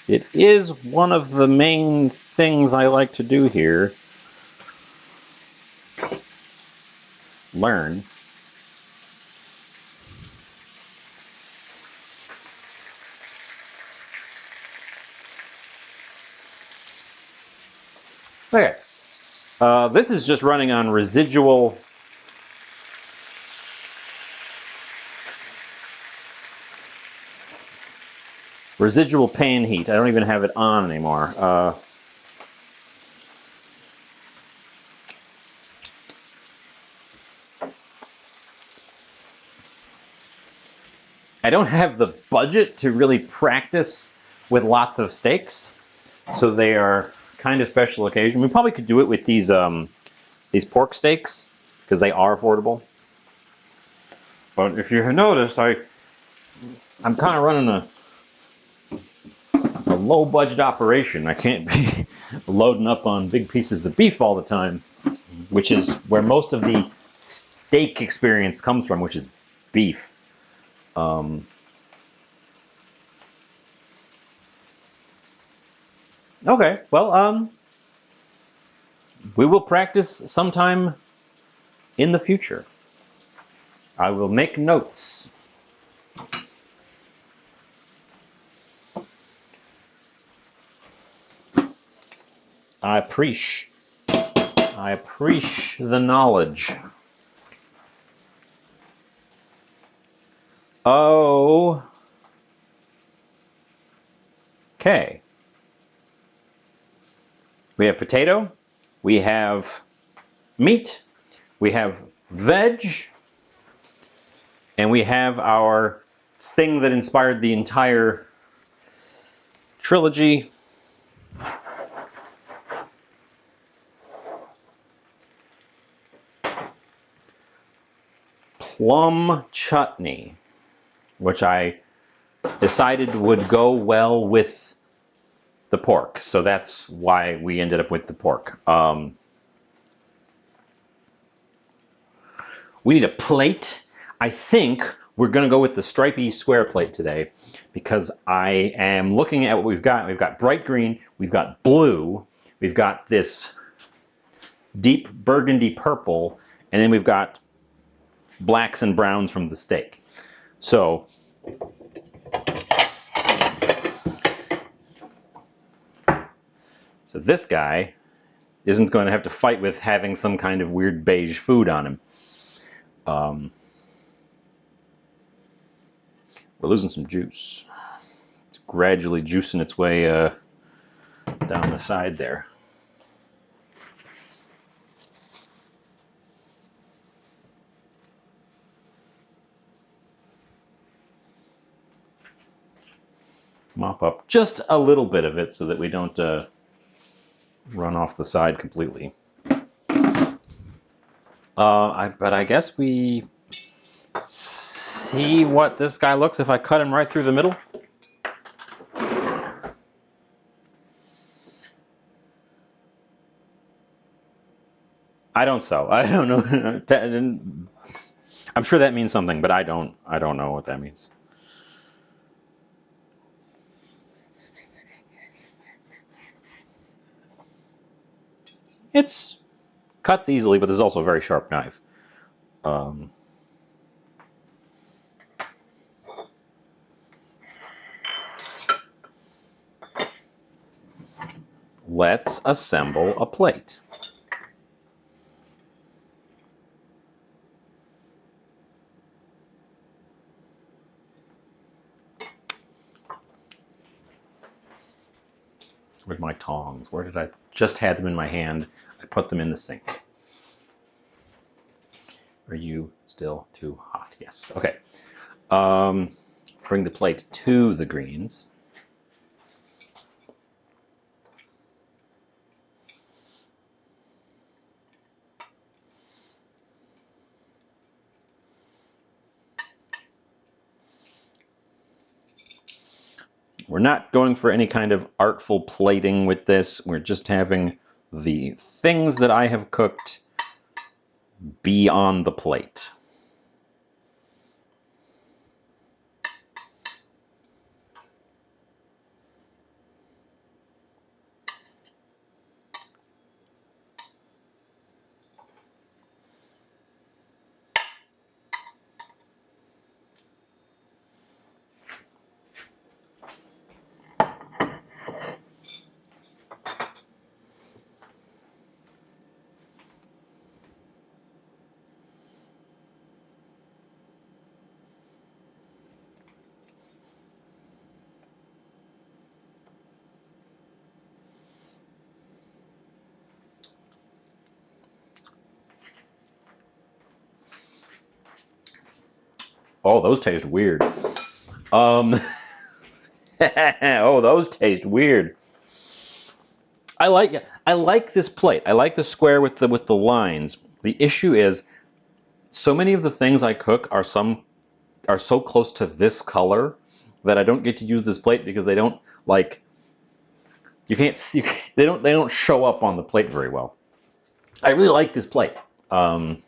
It is one of the main things I like to do here. Learn. Okay. This is just running on residual pan heat. I don't even have it on anymore. I don't have the budget to really practice with lots of steaks, so they are kind of special occasion. We probably could do it with these pork steaks because they are affordable. But if you have noticed, I'm kind of running a low budget operation. I can't be loading up on big pieces of beef all the time, which is where most of the steak experience comes from, which is beef. Okay, well, we will practice sometime in the future. I will make notes. I appreciate the knowledge. Oh. Okay. We have potato, we have meat, we have veg, and we have our thing that inspired the entire trilogy. Plum chutney, which I decided would go well with the pork. So that's why we ended up with the pork. We need a plate. I think we're going to go with the stripy square plate today because I am looking at what we've got. We've got bright green, we've got blue, we've got this deep burgundy purple, and then we've got blacks and browns from the steak. So this guy isn't going to have to fight with having some kind of weird beige food on him. We're losing some juice. It's gradually juicing its way down the side there. Mop up just a little bit of it so that we don't run off the side completely. But I guess we see what this guy looks if I cut him right through the middle. I don't sew. I don't know. I'm sure that means something, but I don't know what that means. It's cuts easily, but there's also a very sharp knife. Um, let's assemble a plate. Where's my tongs? Where did I just had them in my hand? I put them in the sink. Are you still too hot? Yes. Okay. Bring the plate to the greens. We're not going for any kind of artful plating with this. We're just having the things that I have cooked be on the plate. Oh, those taste weird. Oh, those taste weird. I like this plate. I like the square with the lines. The issue is so many of the things I cook are so close to this color that I don't get to use this plate because they don't like you can't see they don't show up on the plate very well. I really like this plate. Um,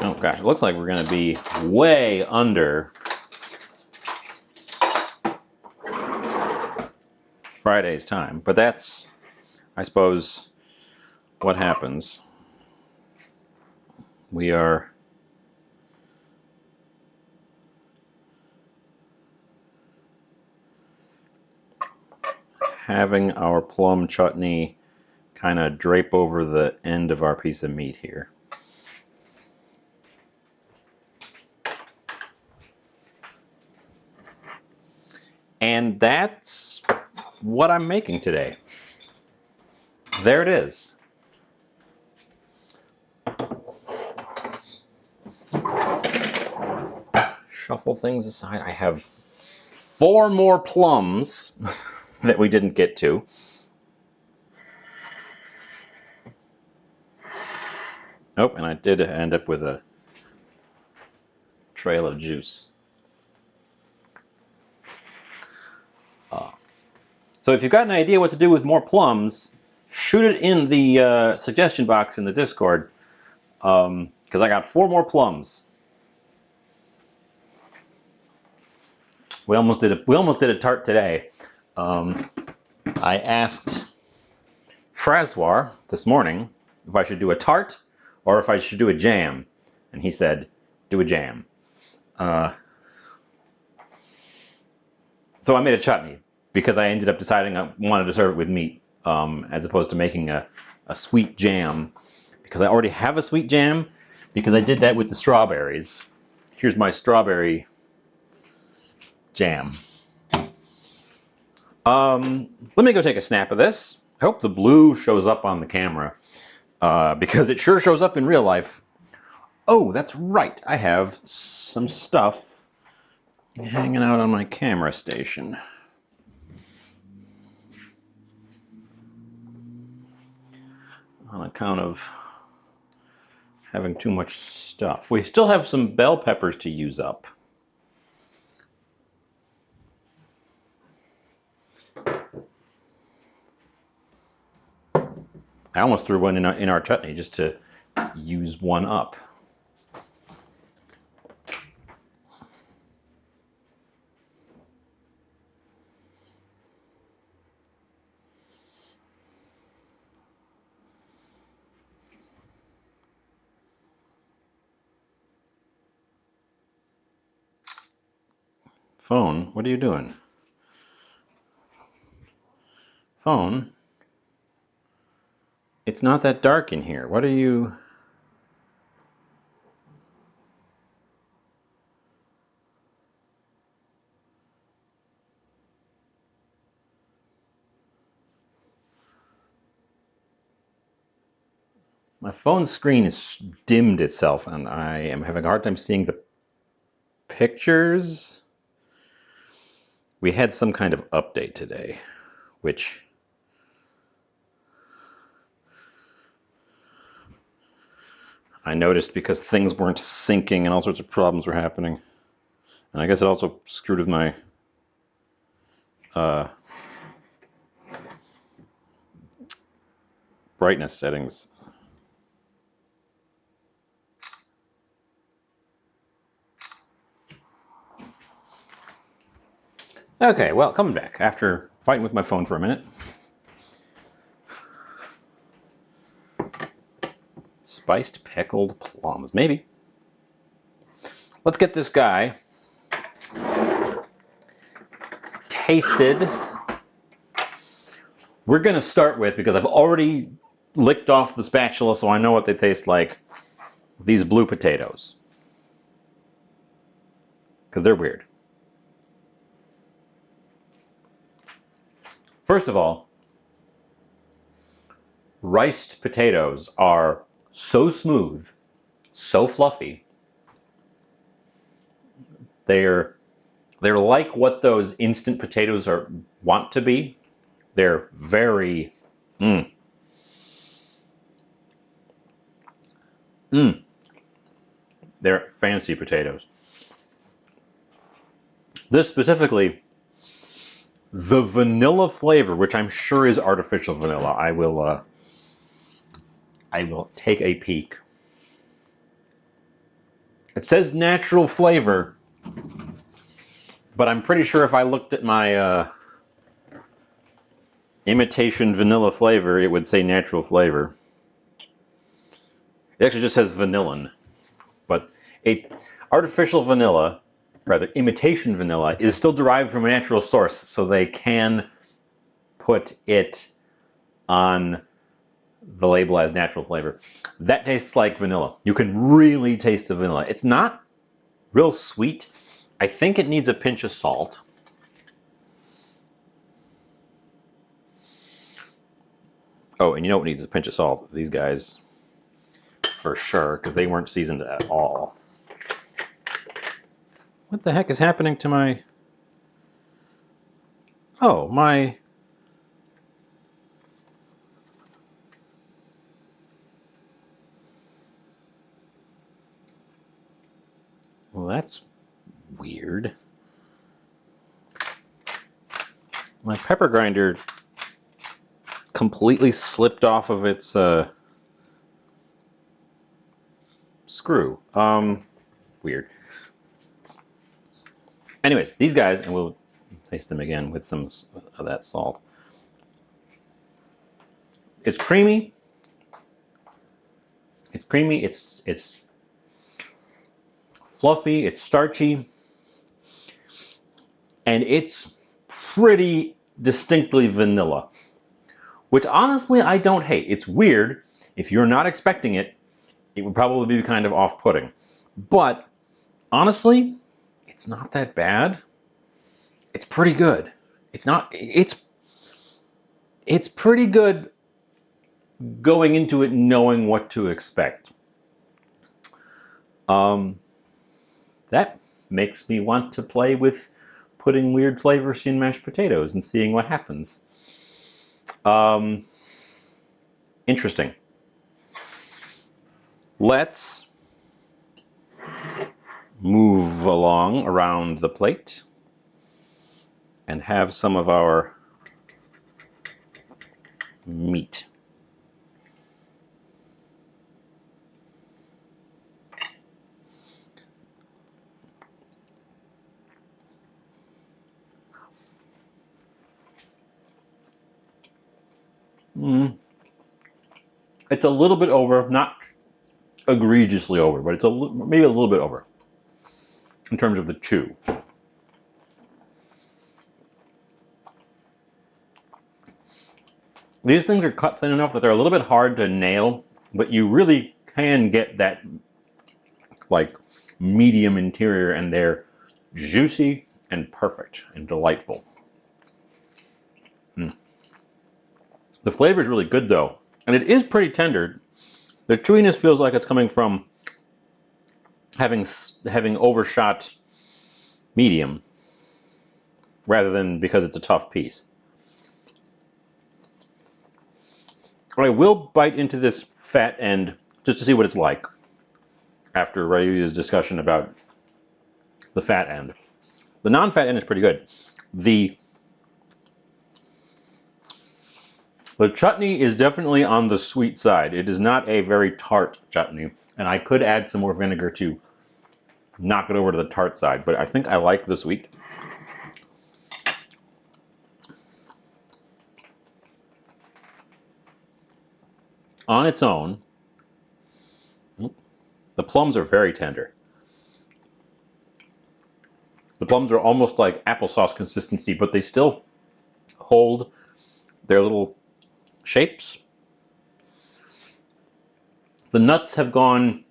oh gosh, it looks like we're gonna be way under Friday's time, but that's I suppose what happens. We are having our plum chutney kind of drape over the end of our piece of meat here. And that's what I'm making today. There it is. Shuffle things aside. I have 4 more plums that we didn't get to. Oh, and I did end up with a trail of juice. So if you've got an idea what to do with more plums, shoot it in the suggestion box in the Discord, because I got 4 more plums. We almost did a tart today. I asked Francois this morning if I should do a tart or if I should do a jam, and he said, "Do a jam." So I made a chutney because I ended up deciding I wanted to serve it with meat as opposed to making a sweet jam because I already have a sweet jam because I did that with the strawberries. Here's my strawberry jam. Let me go take a snap of this. I hope the blue shows up on the camera because it sure shows up in real life. Oh, that's right. I have some stuff hanging out on my camera station. On account of having too much stuff. We still have some bell peppers to use up. I almost threw one in our chutney just to use one up. Phone, what are you doing? Phone, it's not that dark in here. What are you... My phone screen is dimmed itself and I am having a hard time seeing the pictures. We had some kind of update today, which I noticed because things weren't syncing and all sorts of problems were happening. And I guess it also screwed with my brightness settings. Okay, well, coming back after fighting with my phone for a minute. Spiced pickled plums, maybe. Let's get this guy tasted. We're going to start with, because I've already licked off the spatula so I know what they taste like, these blue potatoes. Because they're weird. First of all, riced potatoes are so smooth, so fluffy. They're like what those instant potatoes want to be. They're very they're fancy potatoes. This specifically, the vanilla flavor, which I'm sure is artificial vanilla. I will take a peek. It says natural flavor, but I'm pretty sure if I looked at my imitation vanilla flavor, it would say natural flavor. It actually just says vanillin, but artificial vanilla, rather imitation vanilla, is still derived from a natural source, so they can put it on the label as natural flavor. That tastes like vanilla. You can really taste the vanilla. It's not real sweet. I think it needs a pinch of salt. Oh, and you know what needs a pinch of salt? These guys, for sure, because they weren't seasoned at all. What the heck is happening to my... Oh, my... Well, that's weird. My pepper grinder completely slipped off of its screw. Weird. Anyways, these guys, and we'll taste them again with some of that salt. It's creamy. It's creamy. It's fluffy. It's starchy, and it's pretty distinctly vanilla, which honestly I don't hate. It's weird. If you're not expecting it, it would probably be kind of off-putting. But honestly, it's not that bad. It's pretty good. It's pretty good going into it knowing what to expect. That makes me want to play with putting weird flavors in mashed potatoes and seeing what happens. Interesting. Let's move along around the plate and have some of our meat. It's a little bit over, not egregiously over, but it's maybe a little bit over in terms of the chew. These things are cut thin enough that they're a little bit hard to nail, but you really can get that like medium interior, and they're juicy and perfect and delightful. The flavor is really good though, and it is pretty tender. The chewiness feels like it's coming from having overshot medium rather than because it's a tough piece. I will bite into this fat end just to see what it's like after Ryu's discussion about the fat end. The non-fat end is pretty good. The chutney is definitely on the sweet side. It is not a very tart chutney, and I could add some more vinegar to knock it over to the tart side, but I think I like the sweet. On its own, the plums are very tender. The plums are almost like applesauce consistency, but they still hold their little shapes. The nuts have gone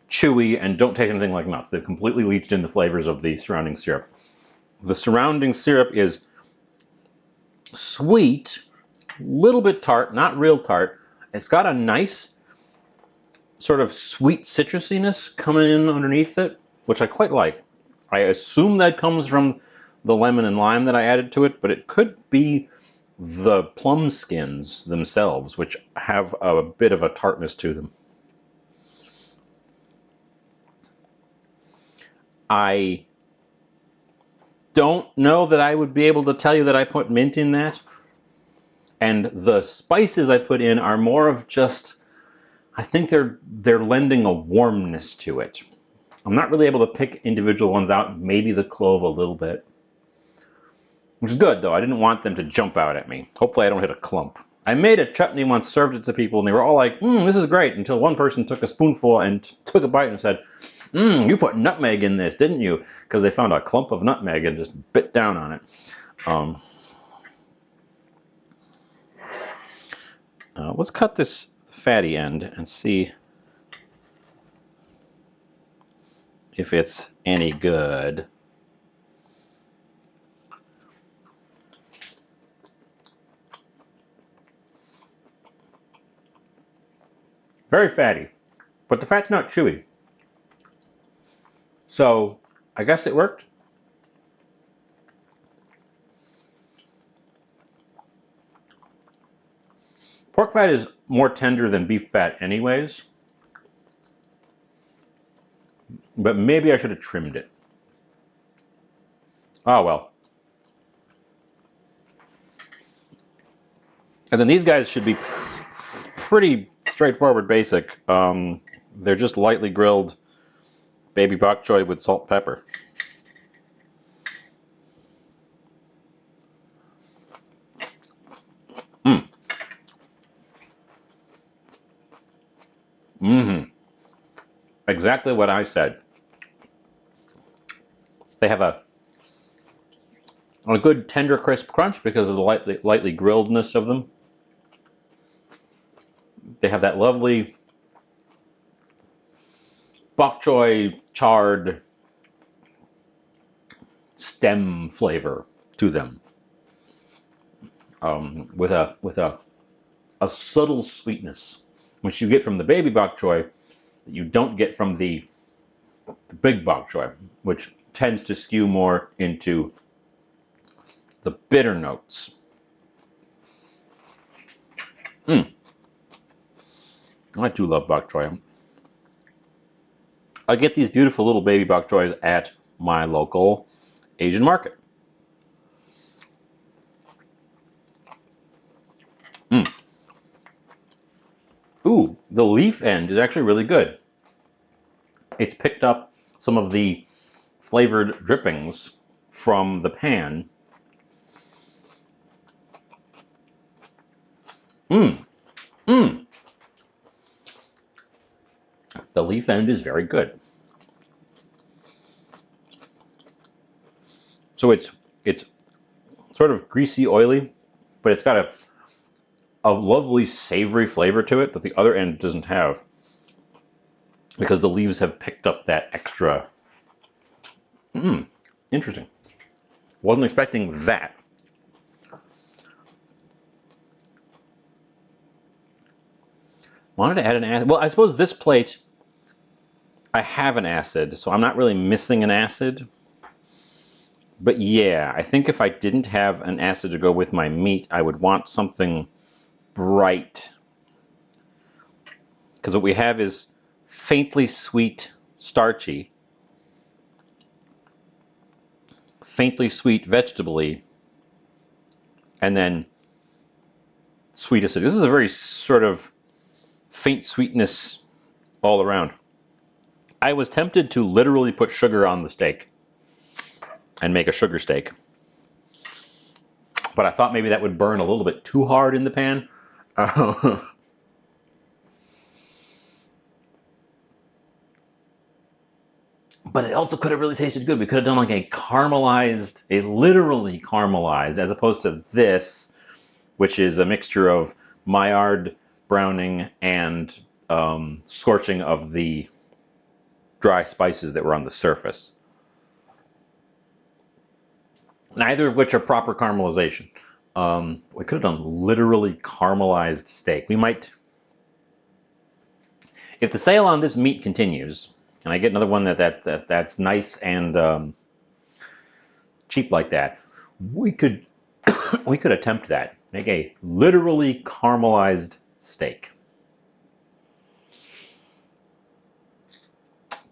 chewy and don't taste anything like nuts. They've completely leached in the flavors of the surrounding syrup. The surrounding syrup is sweet, little bit tart, not real tart. It's got a nice sort of sweet citrusiness coming in underneath it, which I quite like. I assume that comes from the lemon and lime that I added to it, but it could be the plum skins themselves, which have a bit of a tartness to them. I don't know that I would be able to tell you that I put mint in that. And the spices I put in are more of just, I think they're lending a warmness to it. I'm not really able to pick individual ones out, maybe the clove a little bit. Which is good, though. I didn't want them to jump out at me. Hopefully I don't hit a clump. I made a chutney once, served it to people, and they were all like, this is great, until one person took a spoonful and took a bite and said, you put nutmeg in this, didn't you? Because they found a clump of nutmeg and just bit down on it. Let's cut this fatty end and see if it's any good. Very fatty, but the fat's not chewy. So I guess it worked. Pork fat is more tender than beef fat anyways, but maybe I should have trimmed it. Oh well. And then these guys should be pretty straightforward basic. They're just lightly grilled baby bok choy with salt and pepper. Exactly what I said. They have a good tender crisp crunch because of the lightly grilledness of them. They have that lovely bok choy charred stem flavor to them, with a subtle sweetness, which you get from the baby bok choy that you don't get from the big bok choy, which tends to skew more into the bitter notes. I do love bok choy. I get these beautiful little baby bok choys at my local Asian market. Ooh, the leaf end is actually really good. It's picked up some of the flavored drippings from the pan. Mmm. Mmm. The leaf end is very good. So it's sort of greasy, oily, but it's got a lovely savory flavor to it that the other end doesn't have, because the leaves have picked up that extra. Interesting. Wasn't expecting that. Wanted to add an acid. Well, I suppose this plate, I have an acid, so I'm not really missing an acid. But yeah, I think if I didn't have an acid to go with my meat, I would want something bright. Because what we have is faintly sweet, starchy, faintly sweet vegetably, and then sweet acidity. This is a very sort of faint sweetness all around. I was tempted to literally put sugar on the steak and make a sugar steak, but I thought maybe that would burn a little bit too hard in the pan. But it also could have really tasted good. We could have done like a literally caramelized, as opposed to this, which is a mixture of Maillard browning and scorching of the dry spices that were on the surface. Neither of which are proper caramelization. We could have done literally caramelized steak. We might, if the sale on this meat continues, and I get another one that's nice and cheap like that, we could we could attempt that. Make a literally caramelized steak.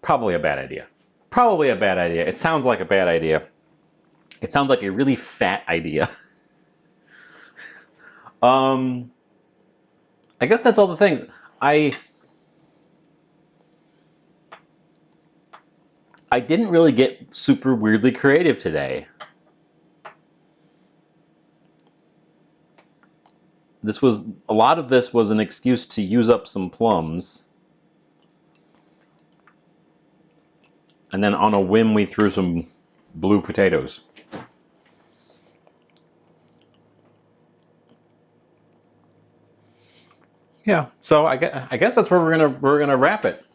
Probably a bad idea. Probably a bad idea. It sounds like a bad idea. It sounds like a really fat idea. um, I guess that's all the things. I didn't really get super weirdly creative today. A lot of this was an excuse to use up some plums. And then on a whim, we threw some blue potatoes. Yeah, so I guess that's where we're gonna wrap it.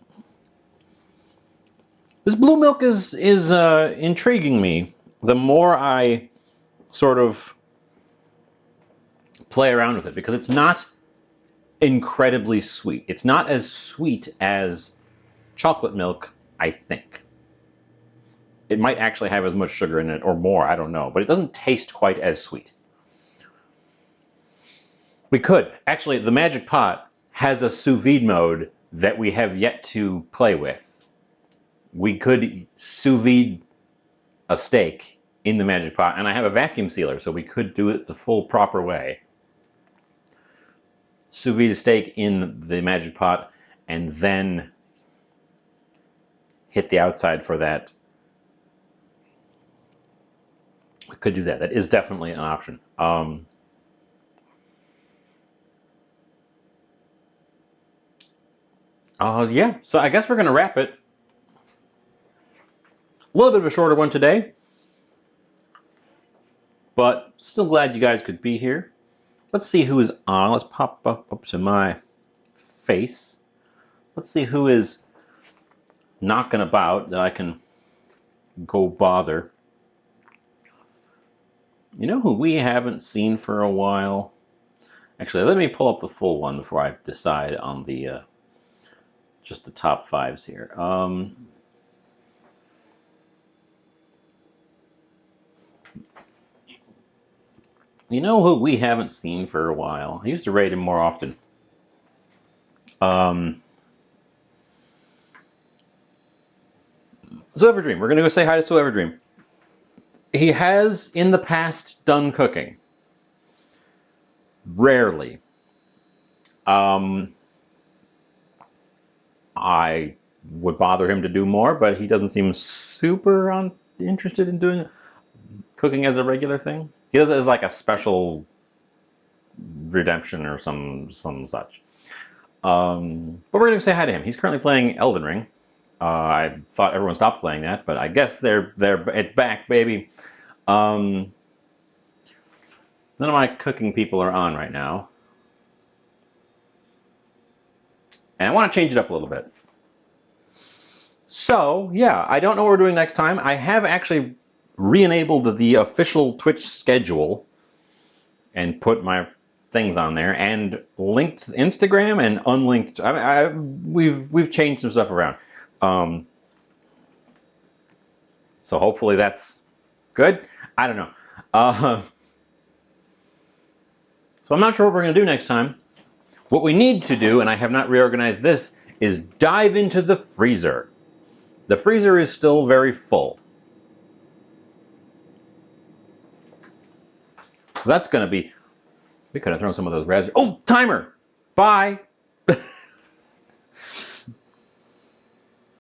This blue milk is intriguing me. The more I sort of play around with it, because it's not incredibly sweet. It's not as sweet as chocolate milk, I think. It might actually have as much sugar in it or more, I don't know, but it doesn't taste quite as sweet. We could. Actually, the Magic Pot has a sous vide mode that we have yet to play with. We could sous vide a steak in the Magic Pot, and I have a vacuum sealer, so we could do it the full proper way. Sous vide a steak in the Magic Pot, and then hit the outside for that. We could do that. That is definitely an option. Yeah, so I guess we're going to wrap it. A little bit of a shorter one today, but still glad you guys could be here. Let's see who is on. Let's pop up to my face. Let's see who is knocking about that I can go bother. You know who we haven't seen for a while? Actually, let me pull up the full one before I decide on the just the top fives here. You know who we haven't seen for a while? I used to rate him more often. So Everdream. We're gonna go say hi to So Everdream. He has in the past done cooking. Rarely. I would bother him to do more, but he doesn't seem super interested in doing cooking as a regular thing. He does it as like a special redemption or some such. But we're going to say hi to him. He's currently playing Elden Ring. I thought everyone stopped playing that, but I guess it's back, baby. None of my cooking people are on right now. And I want to change it up a little bit. So, yeah, I don't know what we're doing next time. I have actually re-enabled the official Twitch schedule and put my things on there and linked Instagram and unlinked. We've changed some stuff around. So hopefully that's good. I don't know. So I'm not sure what we're going to do next time. What we need to do, and I have not reorganized this, is dive into the freezer. The freezer is still very full. So that's going to be... We could have thrown some of those raspberries. Oh, timer! Bye!